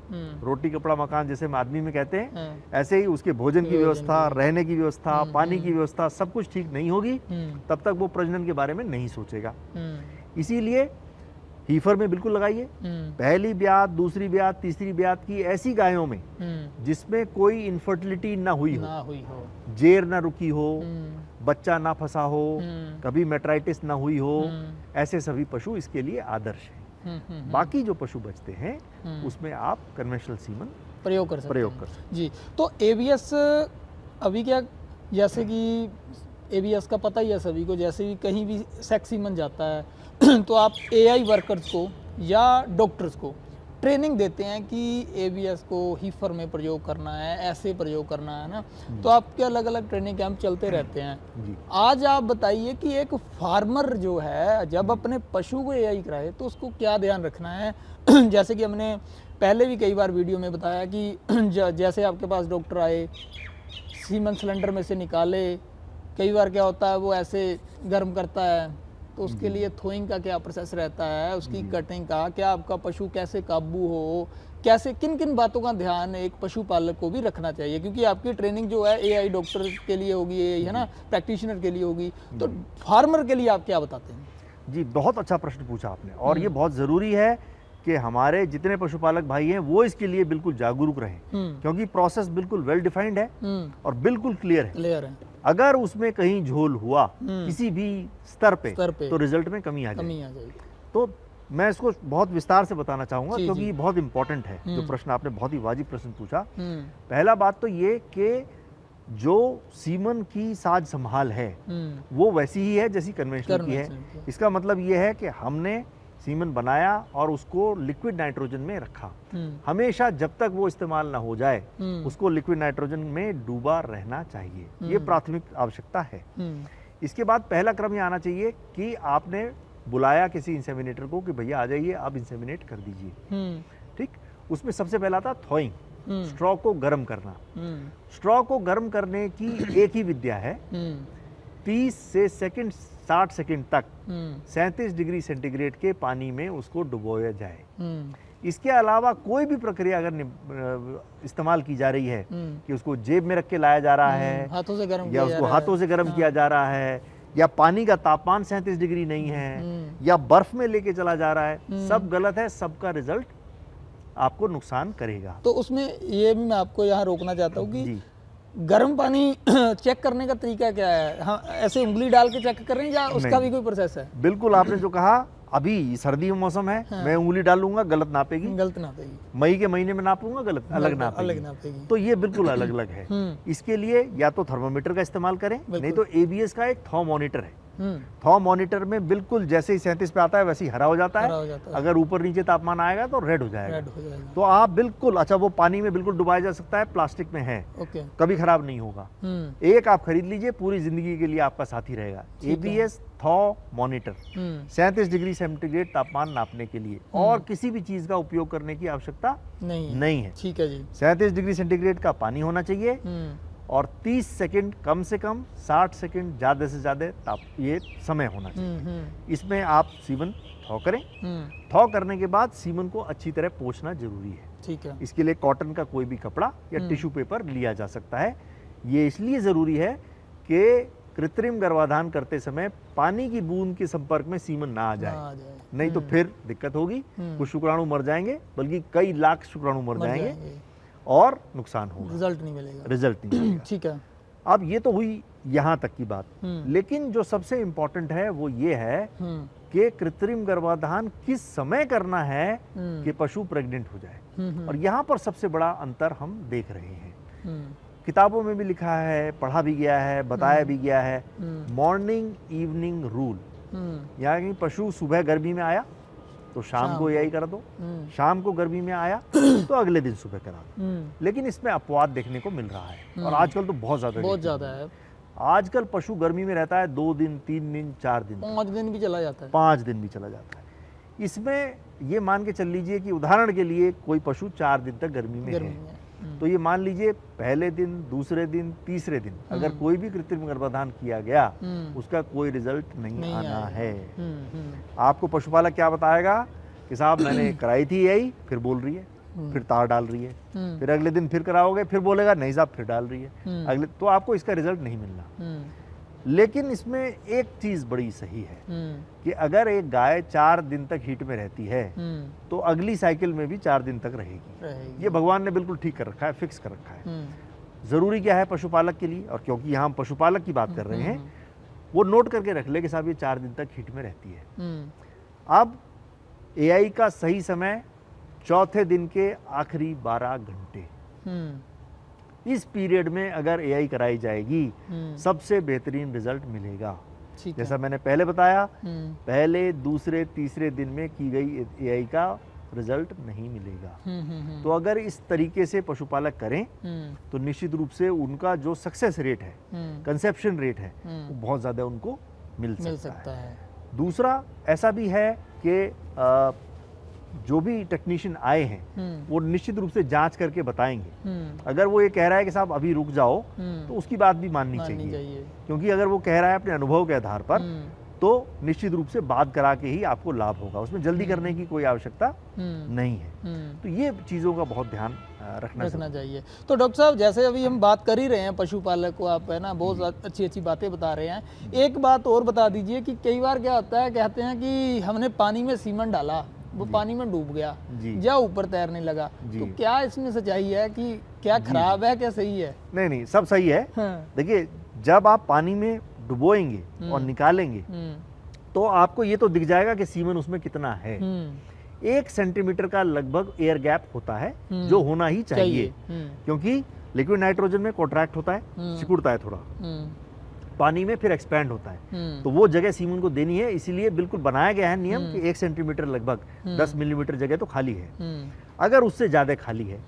रोटी कपड़ा मकान जैसे हम आदमी में कहते हैं, ऐसे ही उसके भोजन की व्यवस्था, रहने की व्यवस्था, पानी की व्यवस्था, सब कुछ ठीक नहीं होगी, तब तक वो प्रजनन के बारे में नहीं सोचेगा। इसीलिए हीफर में बिल्कुल लगाइए। पहली ब्यात, दूसरी ब्यात, तीसरी ब्यात की ऐसी गायों में जिसमें कोई इनफर्टिलिटी ना हुई हो, जेर ना रुकी हो, बच्चा ना फंसा हो, कभी मेट्राइटिस ना हुई हो, ऐसे सभी पशु इसके लिए आदर्श हैं। बाकी जो पशु बचते हैं उसमें आप कन्वेंशनल सीमन प्रयोग कर सकते जी। तो एबीएस अभी क्या, जैसे कि एबीएस का पता ही है सभी को, जैसे भी कहीं भी सेक्स सीमन जाता है तो आप एआई वर्कर्स को या डॉक्टर्स को ट्रेनिंग देते हैं कि एबीएस को हीफर में प्रयोग करना है, ऐसे प्रयोग करना है ना, तो आपके अलग अलग ट्रेनिंग कैंप चलते रहते हैं जी। आज आप बताइए कि एक फार्मर जो है जब अपने पशु को एआई कराए तो उसको क्या ध्यान रखना है? जैसे कि हमने पहले भी कई बार वीडियो में बताया कि जैसे आपके पास डॉक्टर आए, सीमन सिलेंडर में से निकाले, कई बार क्या होता है वो ऐसे गर्म करता है, तो उसके लिए थोइंग का क्या प्रोसेस रहता है, उसकी कटिंग का क्या, आपका पशु कैसे काबू हो, कैसे, किन किन बातों का ध्यान एक पशुपालक को भी रखना चाहिए? क्योंकि आपकी ट्रेनिंग जो है एआई डॉक्टर के लिए होगी, है ना, प्रैक्टिशनर के लिए होगी, तो फार्मर के लिए आप क्या बताते हैं? जी, बहुत अच्छा प्रश्न पूछा आपने, और ये बहुत ज़रूरी है कि हमारे जितने पशुपालक भाई हैं वो इसके लिए बिल्कुल जागरूक रहें, क्योंकि प्रोसेस बिल्कुल वेल डिफाइंड है और बिल्कुल क्लियर है। अगर उसमें कहीं झोल हुआ किसी भी स्तर पे तो रिजल्ट में कमी आ जाएगी। तो मैं इसको बहुत विस्तार से बताना चाहूंगा क्योंकि ये बहुत इंपॉर्टेंट है। जो प्रश्न आपने, बहुत ही वाजिब प्रश्न पूछा। पहला बात तो ये कि जो सीमन की साज संभाल है वो वैसी ही है जैसी कन्वेंशनल की है। इसका मतलब ये है कि हमने सीमन बनाया और उसको लिक्विड नाइट्रोजन में रखा। हमेशा जब तक वो इस्तेमाल ना हो जाए उसको लिक्विड नाइट्रोजन में डूबा रहना चाहिए, ये प्राथमिक आवश्यकता है। इसके बाद पहला क्रम ये आना चाहिए कि आपने बुलाया किसी इंसेमिनेटर को कि भैया आ जाइए, आप इंसेमिनेट कर दीजिए। ठीक, उसमें सबसे पहला था थॉइंग, स्ट्रॉ को गर्म करना। स्ट्रॉ को गर्म करने की एक ही विद्या है, 30 से 60 सेकंड तक 37 डिग्री सेंटीग्रेड के पानी में उसको डुबोया जाए। इसके अलावा कोई भी प्रक्रिया अगर इस्तेमाल की जा रही है कि उसको जेब में रख के लाया जा रहा है, हाथों से गर्म या उसको हाथों से गर्म किया जा रहा है, या पानी का तापमान 37 डिग्री नहीं है, या बर्फ में लेके चला जा रहा है, सब गलत है। सबका रिजल्ट आपको नुकसान करेगा। तो उसमें ये भी मैं आपको यहाँ रोकना चाहता हूँ कि गर्म पानी चेक करने का तरीका क्या है? हाँ, ऐसे उंगली डाल के चेक कर रहे हैं या उसका भी कोई प्रोसेस है? बिल्कुल, आपने जो कहा, अभी सर्दी का मौसम है, हाँ। मैं उंगली डालूंगा, गलत नापेगी। मई के महीने में नापूंगा, गलत अलग नापेगी। तो ये बिल्कुल अलग अलग है। इसके लिए या तो थर्मोमीटर का इस्तेमाल करें, नहीं तो एबीएस का एक थर्मोमीटर है। थर्मोमीटर में बिल्कुल जैसे ही 37 पे आता है वैसे ही हरा हो जाता है। अगर ऊपर नीचे तापमान आएगा तो रेड हो जाएगा। तो आप बिल्कुल, अच्छा वो पानी में बिल्कुल डुबाया जा सकता है, प्लास्टिक में है, कभी खराब नहीं होगा। एक आप खरीद लीजिए, पूरी जिंदगी के लिए आपका साथी रहेगा। एबीएस थर्मोमीटर 37 डिग्री सेंटीग्रेड तापमान नापने के लिए, और किसी भी चीज का उपयोग करने की आवश्यकता नहीं है। ठीक है जी। 37 डिग्री सेंटीग्रेड का पानी होना चाहिए और 30 सेकंड कम से कम, 60 सेकंड ज़्यादा से ज़्यादा ये समय होना चाहिए। इसमें आप सीमन थॉ करें। थॉ करने के बाद सीमन को अच्छी तरह पोंछना जरूरी है। ठीक है। इसके लिए कॉटन का कोई भी कपड़ा या टिश्यू पेपर लिया जा सकता है। ये इसलिए ज़रूरी है कि कृत्रिम गर्भाधान करते समय पानी की बूंद के संपर्क में सीमन ना आ जाए, नहीं तो फिर दिक्कत होगी। कुछ शुक्राणु मर जाएंगे, बल्कि कई लाख शुक्राणु मर जाएंगे और नुकसान होगा, रिजल्ट नहीं मिलेगा। ठीक है। अब ये तो हुई यहाँ तक की बात, लेकिन जो सबसे इम्पोर्टेंट है वो ये है कि कृत्रिम गर्भाधान किस समय करना है कि पशु प्रेग्नेंट हो जाए। और यहाँ पर सबसे बड़ा अंतर हम देख रहे हैं। किताबों में भी लिखा है, पढ़ा भी गया है, बताया भी गया है, मॉर्निंग इवनिंग रूल, यानी पशु सुबह गर्मी में आया तो शाम को यही कर दो, शाम को गर्मी में आया तो अगले दिन सुबह करा दो। लेकिन इसमें अपवाद देखने को मिल रहा है, और आजकल तो बहुत ज्यादा है। आजकल पशु गर्मी में रहता है 2 दिन, 3 दिन, 4 दिन, 5 दिन भी चला जाता है। 5 दिन भी चला जाता है। इसमें ये मान के चल लीजिए कि उदाहरण के लिए कोई पशु 4 दिन तक गर्मी में है, तो ये मान लीजिए पहले दिन, दूसरे दिन, तीसरे दिन अगर कोई भी कृत्रिम गर्भाधान किया गया, उसका कोई रिजल्ट नहीं आना है। आपको पशुपालक क्या बताएगा कि साहब मैंने कराई थी यही, फिर बोल रही है, फिर तार डाल रही है, फिर अगले दिन फिर कराओगे, फिर बोलेगा नहीं साहब फिर डाल रही है अगले, तो आपको इसका रिजल्ट नहीं मिलना। लेकिन इसमें एक चीज बड़ी सही है कि अगर एक गाय 4 दिन तक हीट में रहती है तो अगली साइकिल में भी 4 दिन तक रहेगी। ये भगवान ने बिल्कुल ठीक कर रखा है, फिक्स कर रखा है। जरूरी क्या है पशुपालक के लिए, और क्योंकि यहाँ हम पशुपालक की बात कर रहे हैं, वो नोट करके रख ले कि साहब ये 4 दिन तक हीट में रहती है। अब एआई का सही समय चौथे दिन के आखिरी 12 घंटे, इस पीरियड में अगर एआई कराई जाएगी सबसे बेहतरीन रिजल्ट मिलेगा। जैसा मैंने पहले बताया, पहले, दूसरे, तीसरे दिन में की गई एआई का रिजल्ट नहीं मिलेगा। तो अगर इस तरीके से पशुपालक करें तो निश्चित रूप से उनका जो सक्सेस रेट है, कंसेप्शन रेट है, वो बहुत ज्यादा उनको मिल सकता है। दूसरा ऐसा भी है कि जो भी टेक्नीशियन आए हैं वो निश्चित रूप से जांच करके बताएंगे। अगर वो ये कह रहा है कि साहब अभी रुक जाओ, तो उसकी बात भी माननी चाहिए, क्योंकि अगर वो कह रहा है अपने अनुभव के आधार पर, तो निश्चित रूप से बात करा के ही आपको लाभ होगा, उसमें जल्दी करने की कोई आवश्यकता नहीं है। तो ये चीज़ों का बहुत ध्यान रखना चाहिए। तो डॉक्टर साहब, जैसे अभी हम बात कर ही रहे हैं पशुपालक को, आप है ना बहुत अच्छी बातें बता रहे हैं। एक बात और बता दीजिए कि कई बार क्या होता है, कहते हैं कि हमने पानी में सीमन डाला, वो पानी में डूब गया या ऊपर तैरने लगा, तो क्या इसमें सच्चाई है कि क्या खराब है, क्या सही है? नहीं, सब सही है। देखिए, जब आप पानी में डुबोएंगे और निकालेंगे तो आपको ये तो दिख जाएगा कि सीमन उसमें कितना है। 1 सेंटीमीटर का लगभग एयर गैप होता है, जो होना ही चाहिए, क्योंकि लिक्विड नाइट्रोजन में कॉन्ट्रैक्ट होता है, सिकुड़ता है थोड़ा। पानी में फिर एक्सपैंड होता है। तो वो जगह सीमन को देनी है, इसीलिए बिल्कुल बनाया गया है नियम कि 1 सेंटीमीटर लगभग 10 मिलीमीटर जगह तो खाली है। अगर उससे ज्यादा खाली है,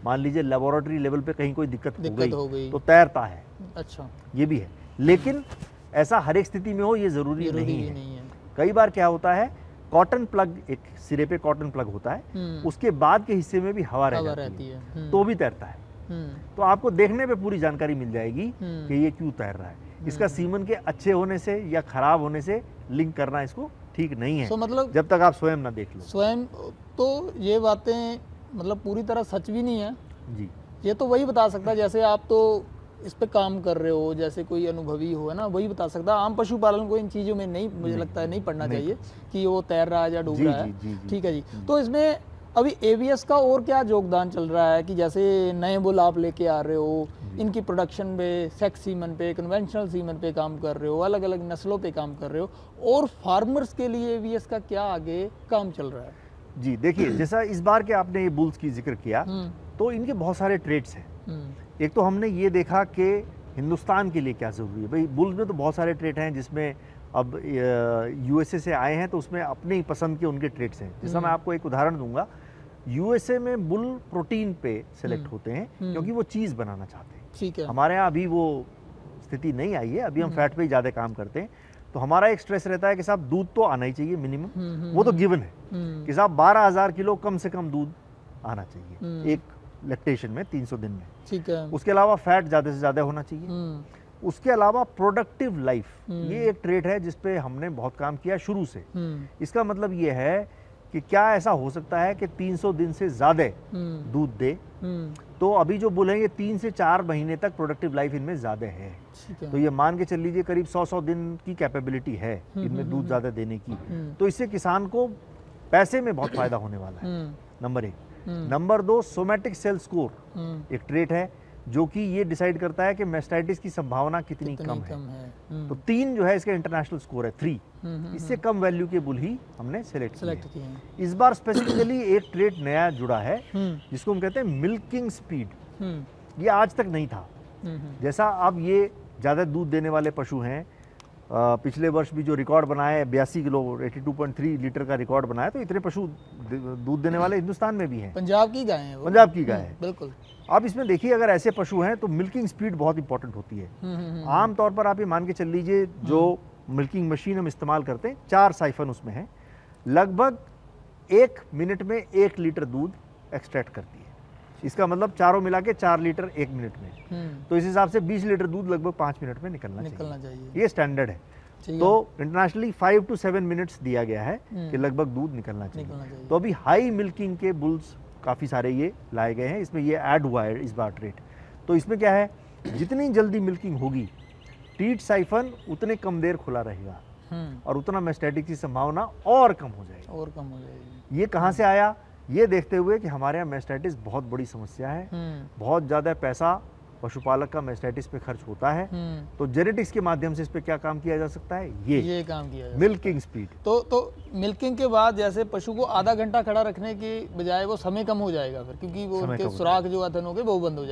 मान लीजिए लेबोरेटरी लेवल पे कहीं कोई दिक्कत हो गई तो तैरता है। अच्छा, ये भी है, लेकिन ऐसा हर एक स्थिति में हो ये जरूरी नहीं है। कई बार क्या होता है, कॉटन प्लग, एक सिरे पे कॉटन प्लग होता है, उसके बाद के हिस्से में भी हवा रहती है तो भी तैरता है। तो आपको देखने पे पूरी जानकारी मिल जाएगी कि ये क्यों तैर रहा है। इसका सीमन के अच्छे होने से या खराब होने से लिंक करना इसको ठीक नहीं है। मतलब जब तक आप स्वयं ना देख लो। स्वयं तो ये बातें मतलब पूरी तरह सच भी नहीं है जी। ये तो वही बता सकता है, जैसे आप तो इस पे काम कर रहे हो, जैसे कोई अनुभवी हो, है ना, वही बता सकता है। आम पशुपालन को इन चीज़ों में नहीं, मुझे लगता है नहीं पढ़ना चाहिए कि वो तैर रहा है या डूब रहा है। ठीक है जी। तो इसमें अभी एबीएस का और क्या योगदान चल रहा है कि जैसे नए बुल आप लेके आ रहे हो, इनकी प्रोडक्शन पे, सेक्स सीमन पे, कन्वेंशनल सीमन पे काम कर रहे हो, अलग अलग नस्लों पे काम कर रहे हो, और फार्मर्स के लिए एबीएस का क्या आगे काम चल रहा है? जी देखिए, जैसा इस बार के आपने ये बुल्स की जिक्र किया, तो इनके बहुत सारे ट्रेड्स हैं। एक तो हमने ये देखा कि हिंदुस्तान के लिए क्या ज़रूरी है। भाई बुल्स में तो बहुत सारे ट्रेड हैं, जिसमें अब यूएसए से आए हैं तो उसमें अपने ही पसंद के उनके ट्रेड्स हैं। जैसा मैं आपको एक उदाहरण दूंगा, यूएसए में बुल प्रोटीन पे सेलेक्ट होते हैं क्योंकि वो चीज़ बनाना चाहते हैं। ठीक है। हमारे यहाँ अभी वो स्थिति नहीं आई है, अभी हम फैट पे ही ज़्यादा काम करते हैं। तो हमारा एक स्ट्रेस रहता है कि साहब दूध तो आना ही चाहिए मिनिमम, वो तो गिवन है कि साहब 12,000 किलो कम से कम दूध आना चाहिए एक लैक्टेशन में 300 दिन में। ठीक है। उसके अलावा फैट ज़्यादा से ज़्यादा होना चाहिए। उसके अलावा प्रोडक्टिव लाइफ, ये एक ट्रेड है जिस पे हमने बहुत काम किया शुरू से। इसका मतलब ये है कि क्या ऐसा हो सकता है कि 300 दिन से ज़्यादा दूध दे, तो अभी जो बुल हैं ये 3 से 4 महीने तक प्रोडक्टिव लाइफ इनमें ज़्यादा है। तो ये मान के चल लीजिए करीब 100 दिन की कैपेबिलिटी है इनमें दूध ज़्यादा देने की। तो इससे किसान को पैसे में बहुत फायदा होने वाला है, number 1। Number 2, somatic cell score एक ट्रेट है जो कि ये डिसाइड करता है कि मेस्टाइटिस की संभावना कितनी कम है। तो 3 जो है इसका इंटरनेशनल स्कोर है 3। इससे कम वैल्यू के बुल ही हमने सेलेक्ट किए हैं। इस बार स्पेसिफिकली एक ट्रेट नया जुड़ा है जिसको हम कहते हैं मिल्किंग स्पीड। ये आज तक नहीं था। जैसा अब ये ज़्यादा दूध देने वाले पशु हैं, पिछले वर्ष भी जो रिकॉर्ड बनाया है 82 किलो 82.3 लीटर का रिकॉर्ड बनाया, तो इतने पशु दूध देने वाले हिंदुस्तान में भी हैं। पंजाब की गाय है वो। पंजाब की गाय है, बिल्कुल। अब इसमें देखिए अगर ऐसे पशु हैं तो मिल्किंग स्पीड बहुत इंपॉर्टेंट होती है। आम तौर पर आप ये मान के चल लीजिए जो मिल्किंग मशीन हम इस्तेमाल करते हैं 4 साइफन उसमें है, लगभग 1 मिनट में 1 लीटर दूध एक्सट्रैक्ट करती है। इसका मतलब चारों मिला के 4 लीटर 1 मिनट में, तो इस हिसाब से 20 लीटर दूध लगभग 5 मिनट में निकलना चाहिए। ये स्टैंडर्ड है। तो इंटरनेशनली 5 to 7 मिनट्स दिया गया है कि लगभग दूध निकलना चाहिए। तो अभी हाई मिल्किंग के बुल्स काफ़ी सारे ये लाए गए हैं, इसमें ये ऐड हुआ है इस बार ट्रेट। तो इसमें क्या है, जितनी जल्दी मिल्किंग होगी टीट साइफन उतने कम देर खुला रहेगा और उतना मेस्टाइटिस की संभावना और कम हो जाएगी। ये कहाँ से आया, ये देखते हुए कि हमारे यहाँ मेस्टाइटिस बहुत बड़ी समस्या है, बहुत ज़्यादा पैसा पशुपालक का मेस्टाइटिस पे खर्च होता है। तो जेनेटिक्स के माध्यम से इस पे क्या काम किया जा सकता है, ये काम किया मिल्किंग स्पीड। तो मिल्किंग के बाद जैसे पशु को आधा घंटा खड़ा रखने की बजाय वो समय कम हो जाएगा फिर, क्योंकि वो उनके सुराख जो अथन हो गए वो बंद हो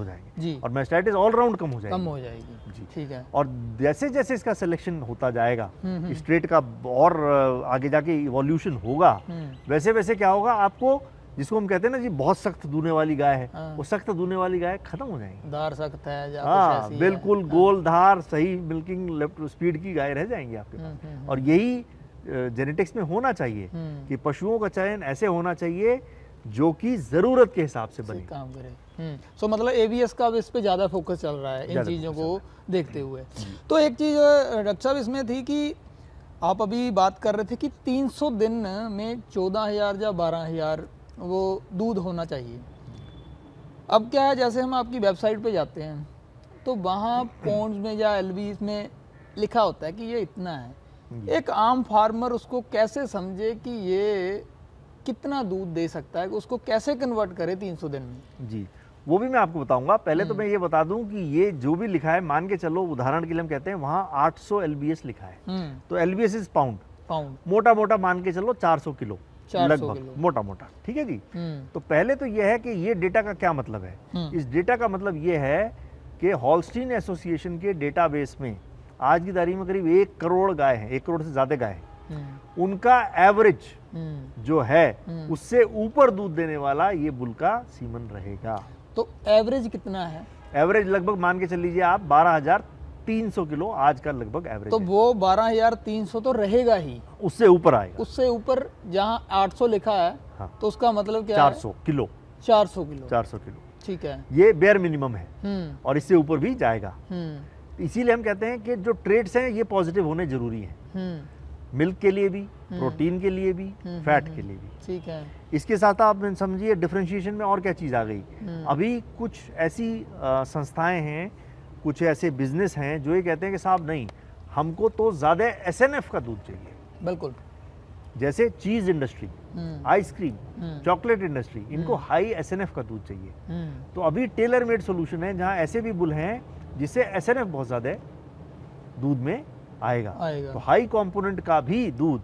जाएंगे जी, और मेस्टाइटिस ऑलराउंड कम हो जाएगी जी। ठीक है। और जैसे जैसे इसका सिलेक्शन होता जाएगा, इस ट्रेट का और आगे जाके इवोल्यूशन होगा, वैसे वैसे क्या होगा, आपको जिसको हम कहते हैं ना जी बहुत सख्त दूने वाली गाय है, वो सख्त दूने वाली गाय खत्म हो जाएंगी, धार सख्त है या कुछ ऐसी बिल्कुल गोल धार सही मिल्किंग स्पीड की गाय रह जाएंगी आपके पास। और यही जेनेटिक्स में होना चाहिए कि पशुओं का चयन ऐसे होना चाहिए जो कि जरूरत के हिसाब से बने, काम करे। सो मतलब एबीएस का इस पे ज्यादा फोकस चल रहा है इन चीजों को देखते हुए। तो एक चीज डॉक्टर साहब इसमें थी कि आप अभी बात कर रहे थे कि 300 दिन में 14,000 या 12,000 वो दूध होना चाहिए। अब क्या है, जैसे हम आपकी वेबसाइट पे जाते हैं तो वहाँ पॉन्ड्स में या एलबीज में लिखा होता है कि ये इतना है। एक आम फार्मर उसको कैसे समझे कि ये कितना दूध दे सकता है, उसको कैसे कन्वर्ट करे 300 दिन में? जी, वो भी मैं आपको बताऊंगा। पहले तो मैं ये बता दूं कि ये जो भी लिखा है, मान के चलो उदाहरण के लिए हम कहते हैं वहाँ 800 एलबीएस लिखा है, तो एलबीएस इज पाउंड, मोटा मोटा मान के चलो 400 किलो लगभग, मोटा मोटा, ठीक है जी। तो पहले तो यह है कि ये डेटा का क्या मतलब है। इस डेटा का मतलब ये है कि हॉल्स्टीन एसोसिएशन के डेटाबेस में आज की तारीख में करीब 1 करोड़ गाय हैं, 1 करोड़ से ज़्यादा गाय हैं। उनका एवरेज जो है उससे ऊपर दूध देने वाला ये बुल का सीमन रहेगा। तो एवरेज कितना है? एवरेज लगभग मान के चल लीजिए आप 12,300 किलो आज का लगभग एवरेज तो वो 12,300 तो रहेगा ही, उससे ऊपर आएगा। उससे ऊपर जहाँ 800 लिखा है हाँ। तो उसका मतलब क्या 400 किलो 400 किलो 400 किलो ठीक है, ये बेयर मिनिमम है और इससे ऊपर भी जाएगा। इसीलिए हम कहते हैं कि जो ट्रेड्स हैं ये पॉजिटिव होने जरूरी हैं, मिल्क के लिए भी, प्रोटीन के लिए भी, फैट के लिए भी। ठीक है। इसके साथ आप समझिए डिफरेंशिएशन में और क्या चीज़ आ गई। अभी कुछ ऐसी संस्थाएं हैं, कुछ ऐसे बिजनेस हैं जो ये कहते हैं कि साहब नहीं, हमको तो ज़्यादा एसएनएफ का दूध चाहिए। बिल्कुल। जैसे चीज़ इंडस्ट्री, आइसक्रीम, चॉकलेट इंडस्ट्री, इनको हाई एसएनएफ का दूध चाहिए। तो अभी टेलर मेड सोल्यूशन है जहाँ ऐसे भी बुल हैं जिससे एसएनएफ बहुत ज़्यादा दूध में आएगा। तो हाई कंपोनेंट का भी दूध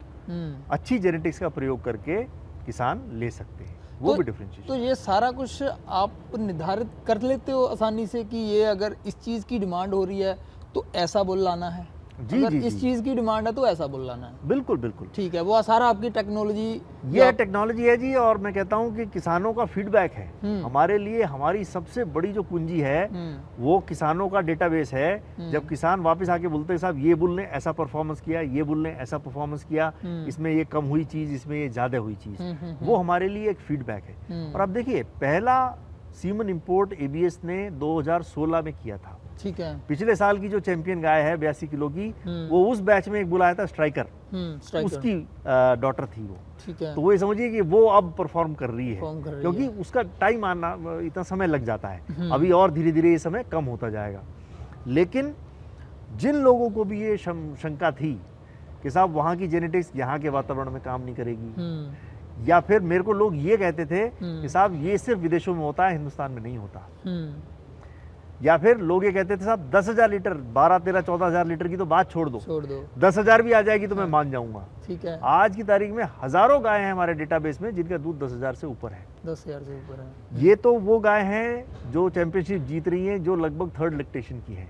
अच्छी जेनेटिक्स का प्रयोग करके किसान ले सकते हैं, वो भी डिफरेंशिएशन। तो ये सारा कुछ आप निर्धारित कर लेते हो आसानी से कि ये अगर इस चीज़ की डिमांड हो रही है तो ऐसा बुल लाना है, जी, अगर जी, इस चीज़ की डिमांड है तो ऐसा बुल लाना है। बिल्कुल बिल्कुल ठीक है, वो सारा आपकी टेक्नोलॉजी, ये टेक्नोलॉजी है जी। और मैं कहता हूँ कि किसानों का फीडबैक है हमारे लिए, हमारी सबसे बड़ी जो पूंजी है वो किसानों का डेटाबेस है। जब किसान वापस आके बोलते हैं साहब ये बुल ने ऐसा परफॉर्मेंस किया, ये बुल ने ऐसा परफॉर्मेंस किया, इसमें ये कम हुई चीज़, इसमें ये ज़्यादा हुई चीज़, वो हमारे लिए एक फीडबैक है। और अब देखिए, पहला सीमन इंपोर्ट एबीएस ने 2016 में किया था। ठीक है। पिछले साल की जो चैंपियन गाय है 82 किलो की, वो उस बैच में एक बुल आया था स्ट्राइकर, उसकी डॉटर थी वो। ठीक है। तो वो ये समझिए कि वो अब परफॉर्म कर रही है, क्योंकि उसका टाइम आना, इतना समय लग जाता है अभी, और धीरे धीरे ये समय कम होता जाएगा। लेकिन जिन लोगों को भी ये शंका थी कि साहब वहाँ की जेनेटिक्स यहाँ के वातावरण में काम नहीं करेगी, या फिर मेरे को लोग ये कहते थे कि साहब ये सिर्फ विदेशों में होता है, हिंदुस्तान में नहीं होता, या फिर लोग ये कहते थे साहब 10,000 लीटर, 12, 13, 14,000 लीटर की तो बात छोड़ दो, 10,000 भी आ जाएगी तो मैं मान जाऊंगा। ठीक है। आज की तारीख में हजारों गाय हैं हमारे डेटाबेस में जिनका दूध 10,000 से ऊपर है। 10,000 से ऊपर है। ये तो वो गाय हैं जो चैंपियनशिप जीत रही हैं, जो लगभग 3rd लैक्टेशन की हैं।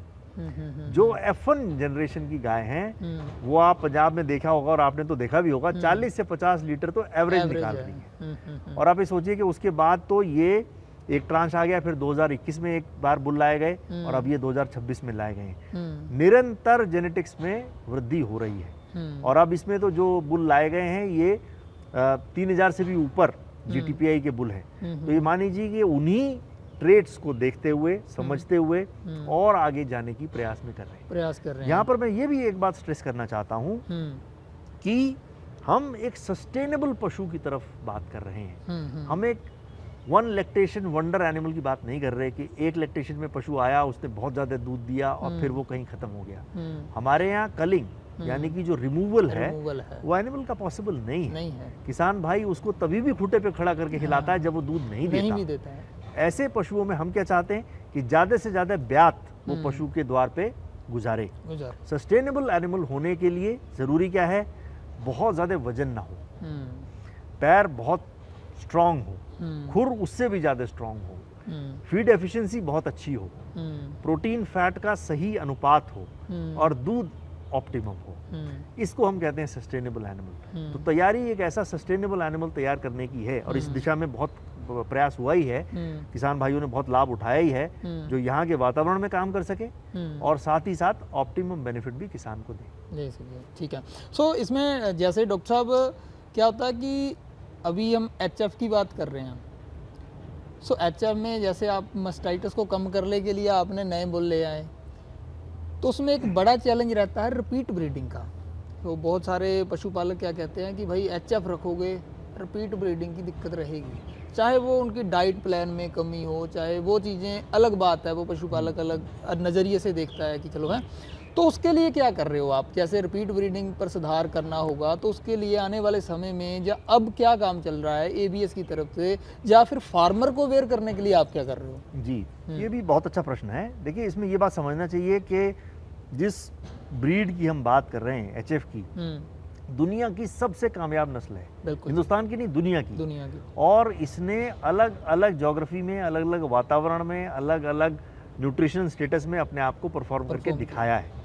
जो F1 जनरेशन की गाय हैं वो आप पंजाब में देखा होगा, और आपने तो देखा भी होगा, 40 से 50 लीटर तो एवरेज निकाल रही है। और आप ये सोचिए कि उसके बाद तो ये एक ट्रांच आ गया, फिर 2021 में एक बार बुल लाए गए, और अब ये 2026 में लाए गए। निरंतर जेनेटिक्स में वृद्धि हो रही है। और अब इसमें तो जो बुल लाए गए हैं ये 3,000 से भी ऊपर GTPI के बुल हैं। तो ये मान लीजिए कि उन्हीं ट्रेड्स को देखते हुए, समझते हुए और आगे जाने की प्रयास कर रहे हैं। यहाँ पर मैं ये भी एक बात स्ट्रेस करना चाहता हूँ कि हम एक सस्टेनेबल पशु की तरफ बात कर रहे हैं। हम एक 1 लैक्टेशन वंडर एनिमल की बात नहीं कर रहे कि एक लैक्टेशन में पशु आया, उसने बहुत ज़्यादा दूध दिया और फिर वो कहीं ख़त्म हो गया। हमारे यहाँ कलिंग यानी कि जो रिमूवल है वो एनिमल का पॉसिबल नहीं है। किसान भाई उसको तभी भी खूंटे पे खड़ा करके खिलाता है जब वो दूध नहीं देता है। ऐसे पशुओं में हम क्या चाहते हैं कि ज़्यादा से ज़्यादा ब्यात वो पशु के द्वार पे गुजारे। सस्टेनेबल एनिमल होने के लिए ज़रूरी क्या है, बहुत ज़्यादा वजन ना हो, पैर बहुत स्ट्रांग हो, खुर उससे भी ज़्यादा स्ट्रांग हो, फीड एफिशिएंसी बहुत अच्छी हो, प्रोटीन फैट का सही अनुपात हो, और दूध ऑप्टिमम हो। इसको हम कहते हैं सस्टेनेबल एनिमल। तो तैयारी एक ऐसा सस्टेनेबल एनिमल तैयार करने की है, और इस दिशा में बहुत प्रयास हुआ ही है। किसान भाइयों ने बहुत लाभ उठाया ही है, जो यहाँ के वातावरण में काम कर सके और साथ ही साथ ऑप्टिमम बेनिफिट भी किसान को दे सके। ठीक है। सो इसमें जैसे डॉक्टर साहब क्या होता है कि अभी हम HF की बात कर रहे हैं। सो HF में जैसे आप मास्टाइटिस को कम करने के लिए आपने नए बुल ले आए, तो उसमें एक बड़ा चैलेंज रहता है रिपीट ब्रीडिंग का। तो बहुत सारे पशुपालक क्या कहते हैं कि भाई HF रखोगे, रिपीट ब्रीडिंग की दिक्कत रहेगी, चाहे वो उनकी डाइट प्लान में कमी हो, चाहे वो चीज़ें अलग बात है, वो पशुपालक अलग नज़रिए से देखता है कि चलो है। तो उसके लिए क्या कर रहे हो आप? जैसे रिपीट ब्रीडिंग पर सुधार करना होगा, तो उसके लिए आने वाले समय में या अब क्या काम चल रहा है एबीएस की तरफ से, या फिर फार्मर को अवेयर करने के लिए आप क्या कर रहे हो? जी, ये भी बहुत अच्छा प्रश्न है। देखिए, इसमें ये बात समझना चाहिए कि जिस ब्रीड की हम बात कर रहे हैं HF की, दुनिया की सबसे कामयाब नस्ल है, हिंदुस्तान की नहीं, दुनिया की। और इसने अलग अलग ज्योग्राफी में, अलग अलग वातावरण में, अलग अलग न्यूट्रिशन स्टेटस में अपने आप को परफॉर्म करके Perform दिखाया है।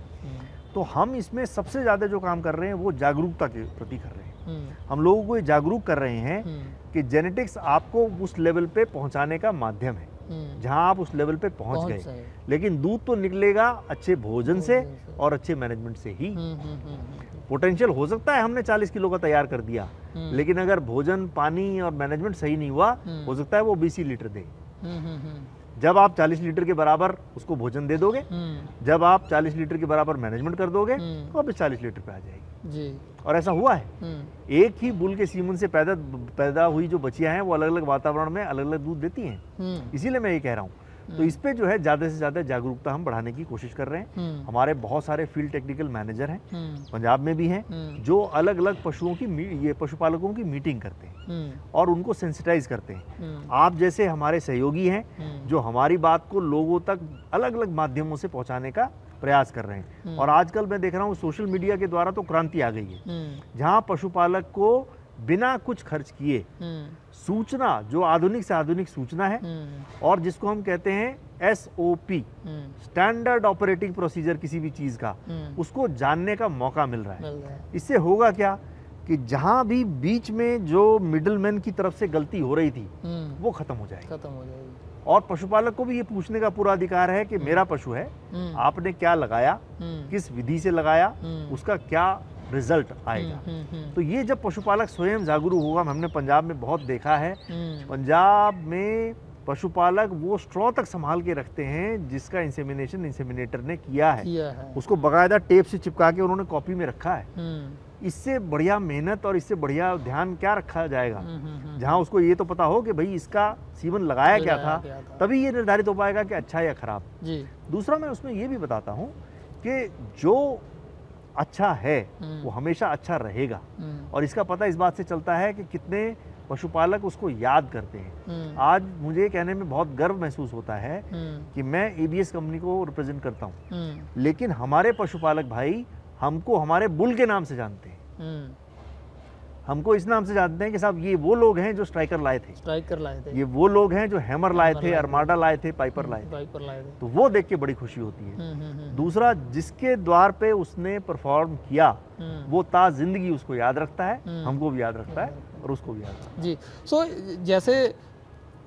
तो हम इसमें सबसे ज़्यादा जो काम कर रहे हैं वो जागरूकता के प्रति कर रहे हैं। हम लोगों को ये जागरूक कर रहे हैं कि जेनेटिक्स आपको उस लेवल पे पहुंचाने का माध्यम है जहां आप उस लेवल पे पहुंच गए, लेकिन दूध तो निकलेगा अच्छे भोजन से और अच्छे मैनेजमेंट से ही। पोटेंशियल हो सकता है हमने 40 किलो का तैयार कर दिया, लेकिन अगर भोजन, पानी और मैनेजमेंट सही नहीं हुआ, हो सकता है वो 20 लीटर दे। जब आप 40 लीटर के बराबर उसको भोजन दे दोगे, जब आप 40 लीटर के बराबर मैनेजमेंट कर दोगे, तो वापस 40 लीटर पे आ जाएगी जी। और ऐसा हुआ है। एक ही बुल के सीमन से पैदा हुई जो बच्चियां हैं वो अलग अलग वातावरण में अलग अलग दूध देती हैं। इसीलिए मैं ये कह रहा हूँ, तो इस पे जो है ज़्यादा से ज़्यादा जागरूकता हम बढ़ाने की कोशिश कर रहे हैं। हमारे बहुत सारे फील्ड टेक्निकल मैनेजर हैं, पंजाब में भी हैं, जो अलग अलग पशुओं की ये पशुपालकों की मीटिंग करते हैं और उनको सेंसिटाइज करते हैं। आप जैसे हमारे सहयोगी हैं जो हमारी बात को लोगों तक अलग अलग माध्यमों से पहुंचाने का प्रयास कर रहे हैं। और आजकल मैं देख रहा हूँ सोशल मीडिया के द्वारा तो क्रांति आ गई है, जहाँ पशुपालक को बिना कुछ खर्च किए सूचना, जो आधुनिक से आधुनिक सूचना है और जिसको हम कहते हैं SOP, स्टैंडर्ड ऑपरेटिंग प्रोसीजर किसी भी चीज का, उसको जानने का मौका मिल रहा है। इससे होगा क्या कि जहां भी बीच में जो मिडलमैन की तरफ से गलती हो रही थी वो खत्म हो जाएगी। और पशुपालक को भी ये पूछने का पूरा अधिकार है कि मेरा पशु है, आपने क्या लगाया, किस विधि से लगाया, उसका क्या रिजल्ट आएगा। तो ये जब पशुपालक स्वयं जागरूक होगा, हमने पंजाब में बहुत देखा है, पंजाब में पशुपालक वो स्ट्रॉ तक संभाल के रखते हैं जिसका इंसेमिनेशन इंसेमिनेटर ने किया है। उसको बाकायदा टेप से चिपका के उन्होंने कॉपी में रखा है। इससे बढ़िया मेहनत और इससे बढ़िया ध्यान क्या रखा जाएगा, जहां उसको ये तो पता हो कि भाई इसका सीमन लगाया क्या था, तभी ये निर्धारित हो पाएगा कि अच्छा या खराब। दूसरा मैं उसमें ये भी बताता हूँ कि जो अच्छा है वो हमेशा अच्छा रहेगा, और इसका पता इस बात से चलता है कि कितने पशुपालक उसको याद करते हैं। आज मुझे कहने में बहुत गर्व महसूस होता है कि मैं ABS कंपनी को रिप्रेजेंट करता हूँ, लेकिन हमारे पशुपालक भाई हमको हमारे बुल के नाम से जानते हैं। हमको इस नाम से जानते हैं कि साहब ये वो लोग हैं जो स्ट्राइकर लाए थे, ये वो लोग हैं जो हैमर लाए थे, अरमाडा लाए थे, पाइपर लाए थे। तो वो देख के बड़ी खुशी होती है। दूसरा, जिसके द्वार पे उसने परफॉर्म किया वो ता जिंदगी उसको याद रखता है, हमको भी याद रखता है और उसको भी याद रखता है। जी। सो जैसे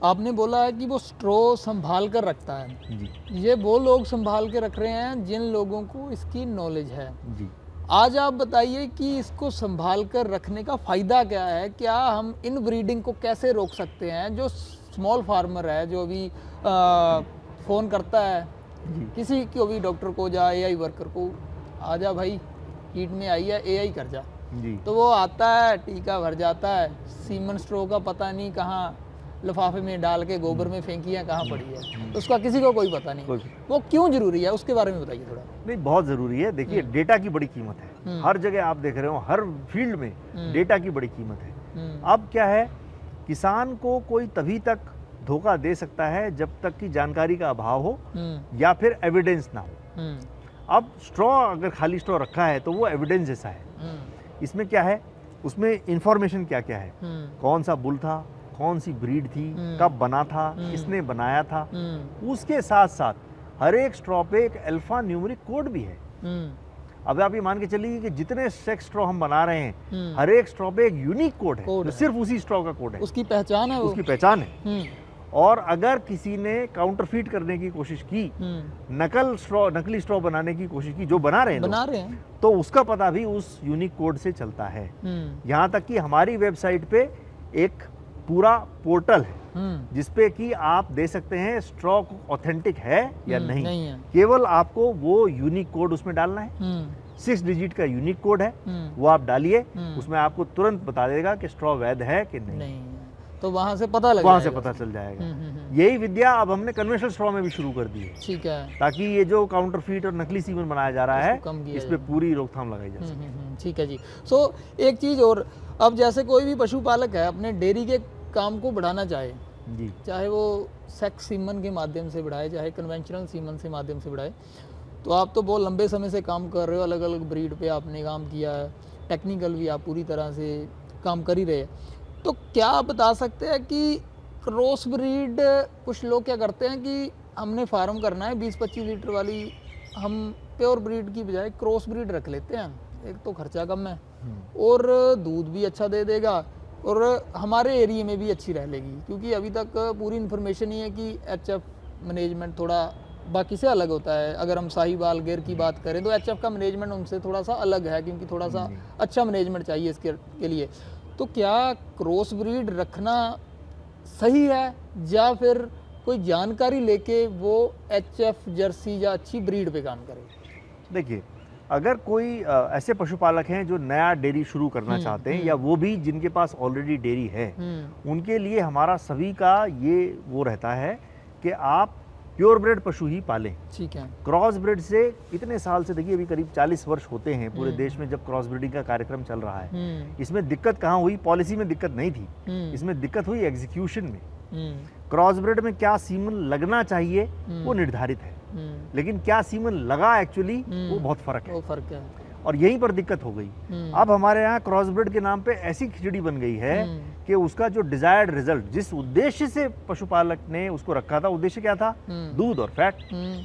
आपने बोला है कि वो स्ट्रॉ संभाल कर रखता है जी, ये वो लोग संभाल के रख रहे हैं जिन लोगों को इसकी नॉलेज है जी। आज आप बताइए कि इसको संभाल कर रखने का फ़ायदा क्या है, क्या हम इन ब्रीडिंग को कैसे रोक सकते हैं। जो स्मॉल फार्मर है, जो अभी फ़ोन करता है किसी को भी, डॉक्टर को या AI वर्कर को, आजा भाई कीट में आई है, AI कर जा जी, तो वो आता है, टीका भर जाता है, सीमन स्ट्रो का पता नहीं कहाँ लिफाफे में डाल के गोबर में फेंकी है, कहाँ पड़ी है, उसका किसी को कोई पता नहीं। वो क्यों जरूरी है, उसके बारे में बताइए थोड़ा। नहीं, बहुत जरूरी है। देखिए, डेटा की बड़ी कीमत है, हर जगह आप देख रहे हो, हर फील्ड में डेटा की बड़ी कीमत है। अब क्या है, किसान को कोई तभी तक धोखा दे सकता है जब तक कि जानकारी का अभाव हो या फिर एविडेंस ना हो। अब स्ट्रॉ, अगर खाली स्ट्रॉ रखा है तो वो एविडेंस जैसा है। इसमें क्या है, उसमें इंफॉर्मेशन क्या क्या है, कौन सा बुल था, कौन सी ब्रीड थी, कब बना था, किसने बनाया था, उसके साथ साथ हर एक स्ट्रॉ पे एक अल्फा न्यूमेरिक कोड भी है। अब आप ये मान के चलिए कि जितने सेक्स स्ट्रॉ हम बना रहे हैं, हर एक स्ट्रॉ पे एक यूनिक कोड है, जो सिर्फ उसी स्ट्रॉ का कोड है, उसकी पहचान है, उसकी पहचान है। और अगर किसी ने काउंटरफीट करने की कोशिश की, नकली स्ट्रॉ बनाने की कोशिश की, जो बना रहे हैं, तो उसका पता भी उस यूनिक कोड से चलता है। यहाँ तक कि हमारी वेबसाइट पे एक पूरा पोर्टल है जिसपे कि आप दे सकते हैं स्ट्रॉ ऑथेंटिक है या नहीं है। केवल आपको वो यूनिक कोड उसमें डालना है, 6 डिजिट का यूनिक कोड है, वो आप डालिए, उसमें आपको तुरंत बता देगा कि स्ट्रॉ वैध है कि नहीं। तो वहां से पता लग, वहां से पता चल जाएगा। यही विद्या अब हमने कन्वेंशनल स्ट्रॉ में भी शुरू कर दी है, ठीक है, ताकि ये जो काउंटरफीट और नकली सीमन बनाया जा रहा है, इस पे पूरी रोकथाम लगाई जा सके। ठीक है जी। सो एक चीज और, अब जैसे कोई भी पशुपालक है अपने डेयरी के काम को बढ़ाना चाहे जी, चाहे वो सेक्स सीमन के माध्यम से बढ़ाए, चाहे कन्वेंशनल सीमन से माध्यम से बढ़ाए, तो आप तो बहुत लंबे समय से काम कर रहे हो, अलग अलग ब्रीड पे आपने काम किया है, टेक्निकल भी आप पूरी तरह से काम कर ही रहे हैं। तो क्या आप बता सकते हैं कि क्रॉस ब्रीड, कुछ लोग क्या करते हैं कि हमने फार्म करना है 20-25 लीटर वाली, हम प्योर ब्रीड की बजाय क्रॉस ब्रीड रख लेते हैं। एक तो खर्चा कम है और दूध भी अच्छा दे देगा और हमारे एरिया में भी अच्छी रह लेगी, क्योंकि अभी तक पूरी इन्फॉर्मेशन ये है कि एचएफ मैनेजमेंट थोड़ा बाकी से अलग होता है। अगर हम साहिवाल गिर की बात करें तो एचएफ का मैनेजमेंट उनसे थोड़ा सा अलग है, क्योंकि थोड़ा सा अच्छा मैनेजमेंट चाहिए इसके के लिए। तो क्या क्रॉस ब्रीड रखना सही है या फिर कोई जानकारी लेके वो एचएफ जर्सी या अच्छी ब्रीड पे काम करे? देखिए, अगर कोई ऐसे पशुपालक हैं जो नया डेयरी शुरू करना चाहते हैं या वो भी जिनके पास ऑलरेडी डेयरी है, उनके लिए हमारा सभी का ये वो रहता है कि आप प्योर ब्रेड पशु ही पालें। ठीक है। क्रॉस ब्रीड से इतने साल से, देखिए अभी करीब 40 वर्ष होते हैं पूरे देश में जब क्रॉस ब्रीडिंग का कार्यक्रम चल रहा है। इसमें दिक्कत कहाँ हुई? पॉलिसी में दिक्कत नहीं थी, इसमें दिक्कत हुई एग्जीक्यूशन में। क्रॉस ब्रीड में क्या सीमन लगना चाहिए वो निर्धारित है, लेकिन क्या सीमन लगा एक्चुअली वो बहुत फर्क है। वो फर्क है और यहीं पर दिक्कत हो गई। अब हमारे यहाँ क्रॉस ब्रीड के नाम पे ऐसी खिचड़ी बन गई है कि उसका जो डिजायर्ड रिजल्ट, जिस उद्देश्य से पशुपालक ने उसको रखा था, उद्देश्य क्या था? दूध और फैट,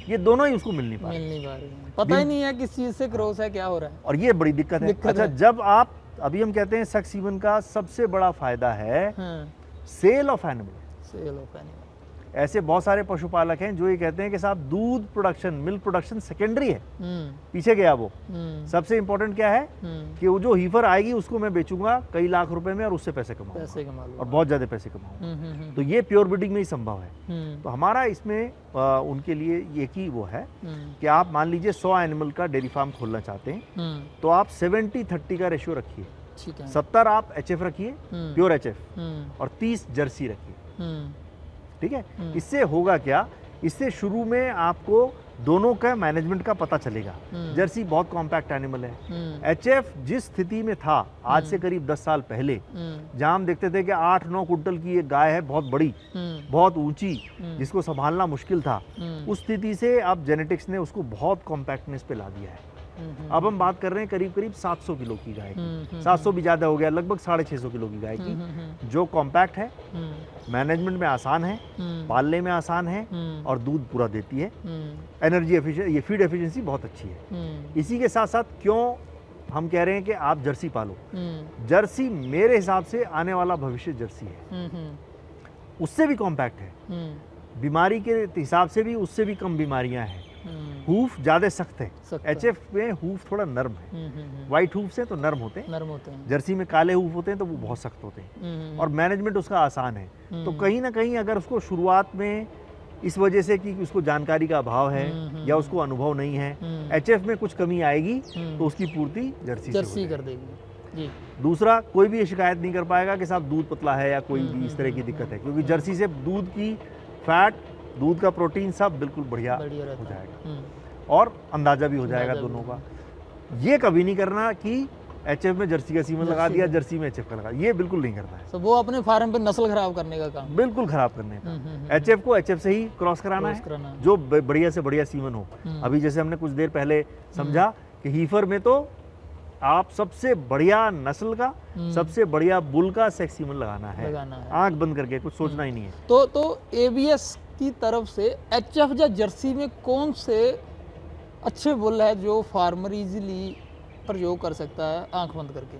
ये दोनों ही उसको मिल नहीं पा रहे हैं। पता ही नहीं है किस चीज से क्रॉस है, क्या हो रहा है, और ये बड़ी दिक्कत है। अच्छा, जब आप अभी हम कहते हैं सेक्स सीमन का सबसे बड़ा फायदा है sale of animal. Sale of animal. ऐसे बहुत सारे पशुपालक हैं जो ये कहते हैं कि साहब दूध प्रोडक्शन, मिल्क प्रोडक्शन सेकेंडरी है, पीछे गया वो। सबसे इंपॉर्टेंट क्या है कि वो जो हीफर आएगी उसको मैं बेचूंगा कई लाख रुपए में और उससे पैसे कमाऊंगा और बहुत ज्यादा पैसे कमाऊंगा। तो ये प्योर ब्रीडिंग में ही संभव है। तो हमारा इसमें उनके लिए एक ही वो है कि आप मान लीजिए 100 एनिमल का डेयरी फार्म खोलना चाहते हैं तो आप 70-30 का रेशियो रखिए। 70 आप एचएफ रखिए, प्योर एचएफ, और 30 जर्सी रखिए। ठीक है। इससे होगा क्या? इससे शुरू में आपको दोनों का मैनेजमेंट का पता चलेगा। जर्सी बहुत कॉम्पैक्ट एनिमल है। एचएफ जिस स्थिति में था आज से करीब 10 साल पहले, जहां हम देखते थे कि 8-9 कुंटल की एक गाय है, बहुत बड़ी, बहुत ऊंची, जिसको संभालना मुश्किल था, उस स्थिति से अब जेनेटिक्स ने उसको बहुत कॉम्पैक्टनेस पे ला दिया है। अब हम बात कर रहे हैं करीब करीब 700 किलो की गाय की, 700 भी ज्यादा हो गया, लगभग 650 किलो की गाय की, जो कॉम्पैक्ट है, मैनेजमेंट में आसान है, पालने में आसान है और दूध पूरा देती है। एनर्जी एफिशिएंसी, ये फीड एफिशिएंसी बहुत अच्छी है। इसी के साथ साथ क्यों हम कह रहे हैं कि आप जर्सी पालो? जर्सी मेरे हिसाब से आने वाला भविष्य जर्सी है, उससे भी कॉम्पैक्ट है, बीमारी के हिसाब से भी उससे भी कम बीमारियां हैं, हूफ ज्यादा सख्त है। एचएफ में हूफ थोड़ा नर्म है, व्हाइट हूफ से तो नर्म होते हैं, जर्सी में काले हूफ होते हैं तो वो बहुत सख्त होते हैं, और मैनेजमेंट उसका आसान है। तो कहीं ना कहीं अगर उसको शुरुआत में इस वजह से कि उसको जानकारी का अभाव है या उसको अनुभव नहीं है, एचएफ में कुछ कमी आएगी तो उसकी पूर्ति जर्सी कर देगी। दूसरा, कोई भी ये शिकायत नहीं कर पाएगा कि साहब दूध पतला है या कोई भी इस तरह की दिक्कत है, क्योंकि जर्सी से दूध की फैट, दूध का प्रोटीन सब बिल्कुल बढ़िया हो जाएगा और अंदाजा भी हो जाएगा दोनों का। ये कभी नहीं करना कि एचएफ में जर्सी का सीमन लगा दिया, जर्सी में एचएफ का लगा, ये बिल्कुल नहीं करना है। तो वो अपने फार्म पे नस्ल खराब करने का काम, बिल्कुल खराब करने का। एचएफ को एचएफ से ही क्रॉस कराना है, जो बढ़िया से बढ़िया सीमन हो। अभी जैसे हमने कुछ देर पहले समझा कि हीफर में तो आप सबसे बढ़िया नस्ल का, सबसे बढ़िया बुल का सेक्स सीमन लगाना है, आंख बंद करके, कुछ सोचना ही नहीं है। तो एबीएस की तरफ से एचएफ या जर्सी में कौन से अच्छे बुल है जो फार्मर इजीली प्रयोग कर सकता है आंख बंद करके?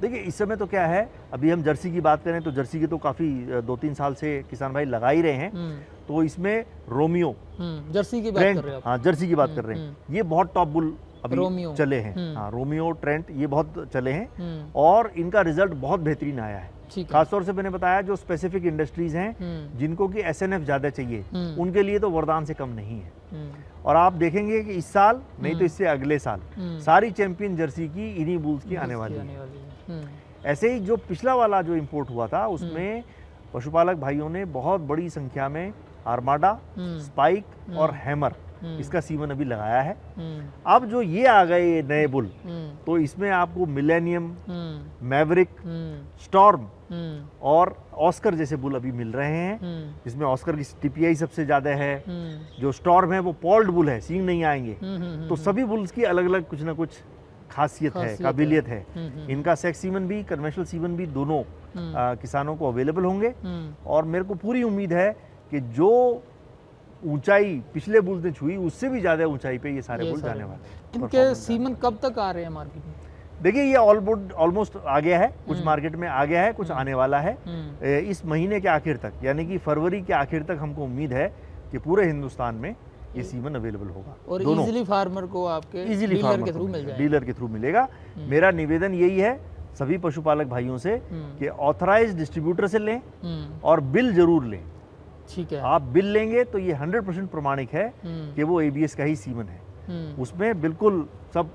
देखिए, इस समय तो क्या है, अभी हम जर्सी की बात करें तो जर्सी के तो काफी 2-3 साल से किसान भाई लगा ही रहे हैं। तो इसमें रोमियो, जर्सी की बात कर रहे हैं? हाँ, जर्सी की बात कर रहे हैं। ये बहुत टॉप बुल अभी चले हैं। हाँ, रोमियो, ट्रेंट, ये बहुत चले हैं और इनका रिजल्ट बहुत बेहतरीन आया है। खासतौर से मैंने बताया जो स्पेसिफिक इंडस्ट्रीज हैं जिनको कि एसएनएफ ज्यादा चाहिए, उनके लिए तो वरदान से कम नहीं है। और आप देखेंगे कि इस साल नहीं तो इससे अगले साल सारी चैंपियन जर्सी की इन्हीं बुल्स की आने वाली है। ऐसे ही जो पिछला वाला जो इंपोर्ट हुआ था उसमें पशुपालक भाइयों ने बहुत बड़ी संख्या में आर्माडा, स्पाइक और हैमर, इसका सीमन अभी लगाया है। अब जो ये आ गए नए बुल, तो इसमें आपको मिलेनियम, मैवरिक, स्टॉर्म और ऑस्कर जैसे बुल अभी मिल रहे हैं, जिसमें ऑस्कर की टीपीआई सबसे ज्यादा है। जो स्टॉर्म है वो पॉल्ड बुल है, सींग नहीं आएंगे। तो सभी बुल्स की अलग अलग कुछ ना कुछ खासियत है, काबिलियत है। इनका सेक्स सीमन भी, कन्वेंशनल सीमन भी दोनों किसानों को अवेलेबल होंगे। और मेरे को पूरी उम्मीद है कि जो ऊंचाई पिछले बुल्स ने छुई उससे भी ज़्यादा ऊंचाई पे ये सारे बुल जाने वाले हैं। इनके Performance सीमन कब तक आ रहे हैं मार्केट में? देखिए ये ऑलमोस्ट आ गया है, कुछ मार्केट में आ गया है, कुछ आने वाला है इस महीने के आखिर तक, यानी कि फरवरी के आखिर तक हमको उम्मीद है कि पूरे हिंदुस्तान में ये सीमन अवेलेबल होगा और इजीली फार्मर को आपके डीलर के थ्रू मिल जाएगा। डीलर के थ्रू मिलेगा। मेरा निवेदन यही है सभी पशुपालक भाइयों से कि ऑथराइज्ड डिस्ट्रीब्यूटर से लें और बिल जरूर लें। ठीक है, आप बिल लेंगे तो ये 100% प्रमाणिक है कि वो एबीएस का ही सीमन है। उसमें बिल्कुल सब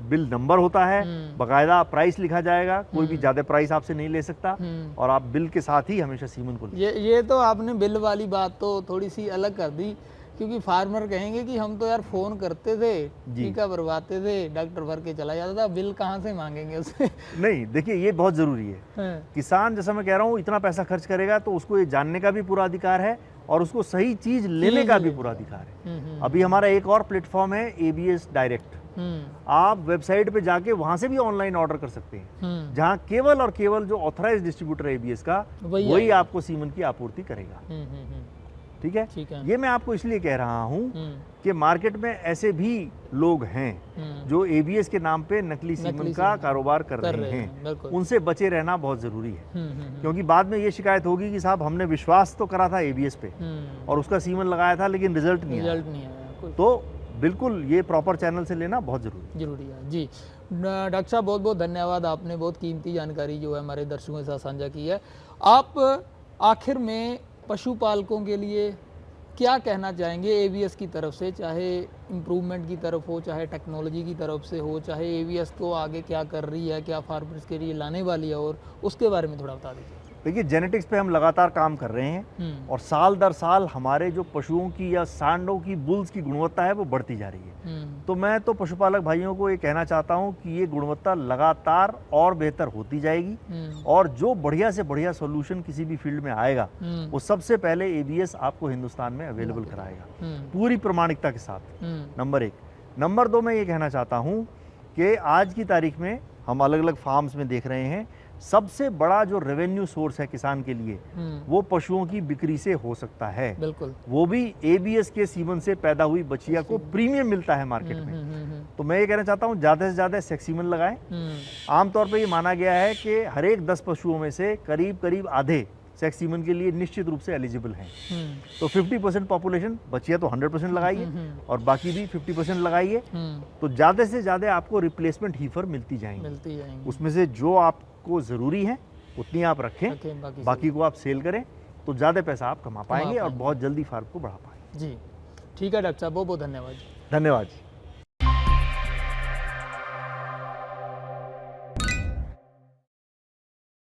बिल नंबर होता है, बकायदा प्राइस लिखा जाएगा, कोई भी ज्यादा प्राइस आपसे नहीं ले सकता और आप बिल के साथ ही हमेशा सीमन को लें। ये तो आपने बिल वाली बात तो थोड़ी सी अलग कर दी, क्योंकि फार्मर कहेंगे कि हम तो यार फोन करते थे, टीका भरवाते थे, डॉक्टर भर के चला जाता था, बिल कहाँ से मांगेंगे उससे? नहीं, देखिए ये बहुत जरूरी है। किसान, जैसा मैं कह रहा हूँ, इतना पैसा खर्च करेगा तो उसको ये जानने का भी पूरा अधिकार है और उसको सही चीज लेने का भी पूरा अधिकार है। अभी हमारा एक और प्लेटफॉर्म है एबीएस डायरेक्ट। आप वेबसाइट पे जाके वहां से भी ऑनलाइन ऑर्डर कर सकते हैं, जहां केवल और केवल जो ऑथराइज्ड डिस्ट्रीब्यूटर है एबीएस का वही आपको सीमन की आपूर्ति करेगा। ठीक है, ये मैं आपको इसलिए कह रहा हूँ कि मार्केट में ऐसे भी लोग हैं जो एबीएस के नाम पे नकली सीमन का कारोबार कर रहे हैं। उनसे बचे रहना बहुत जरूरी है, क्योंकि बाद में ये शिकायत होगी कि साहब हमने विश्वास तो करा था एबीएस पे और उसका सीमन लगाया था लेकिन रिजल्ट नहीं आया। तो बिल्कुल ये प्रॉपर चैनल से लेना बहुत जरूरी है। जी डॉक्टर साहब, बहुत बहुत धन्यवाद, आपने बहुत कीमती जानकारी जो है हमारे दर्शकों के साथ साझा की है। आप आखिर में पशुपालकों के लिए क्या कहना चाहेंगे एबीएस की तरफ से, चाहे इम्प्रूवमेंट की तरफ हो, चाहे टेक्नोलॉजी की तरफ से हो, चाहे एबीएस को आगे क्या कर रही है, क्या फार्मर्स के लिए लाने वाली है, और उसके बारे में थोड़ा बता दीजिए। देखिए जेनेटिक्स पे हम लगातार काम कर रहे हैं और साल दर साल हमारे जो पशुओं की या सांडों की, बुल्स की गुणवत्ता है वो बढ़ती जा रही है। तो मैं तो पशुपालक भाइयों को ये कहना चाहता हूँ कि ये गुणवत्ता लगातार और बेहतर होती जाएगी और जो बढ़िया से बढ़िया सॉल्यूशन किसी भी फील्ड में आएगा वो सबसे पहले एबीएस आपको हिंदुस्तान में अवेलेबल कराएगा पूरी प्रमाणिकता के साथ। नंबर 1। नंबर 2, मैं ये कहना चाहता हूँ कि आज की तारीख में हम अलग अलग फार्म्स में देख रहे हैं सबसे बड़ा जो रेवेन्यू सोर्स है किसान के लिए वो पशुओं की बिक्री से हो सकता है। बिल्कुल, वो भी एबीएस के सीमन से पैदा हुई बछिया को प्रीमियम मिलता है मार्केट में। तो मैं ये कहना चाहता हूँ ज्यादा से ज्यादा सेक्स सीमन लगाएं। आमतौर पे ये माना गया है कि हर एक 10 पशुओं में से करीब करीब आधे सेक्स सीमन के लिए निश्चित रूप से एलिजिबल हैं। तो 50% पॉपुलेशन, बचिया तो 100% लगाइए और बाकी भी 50% लगाइए, तो ज्यादा से ज्यादा आपको रिप्लेसमेंट हीफर मिलती जाएंगी। उसमें से जो आपको जरूरी है उतनी आप रखें, बाकी को आप सेल करें तो ज्यादा पैसा आप कमा पाएंगे और बहुत जल्दी फार्म को बढ़ा पाएंगे। जी ठीक है डॉक्टर साहब, बहुत बहुत धन्यवाद। धन्यवाद।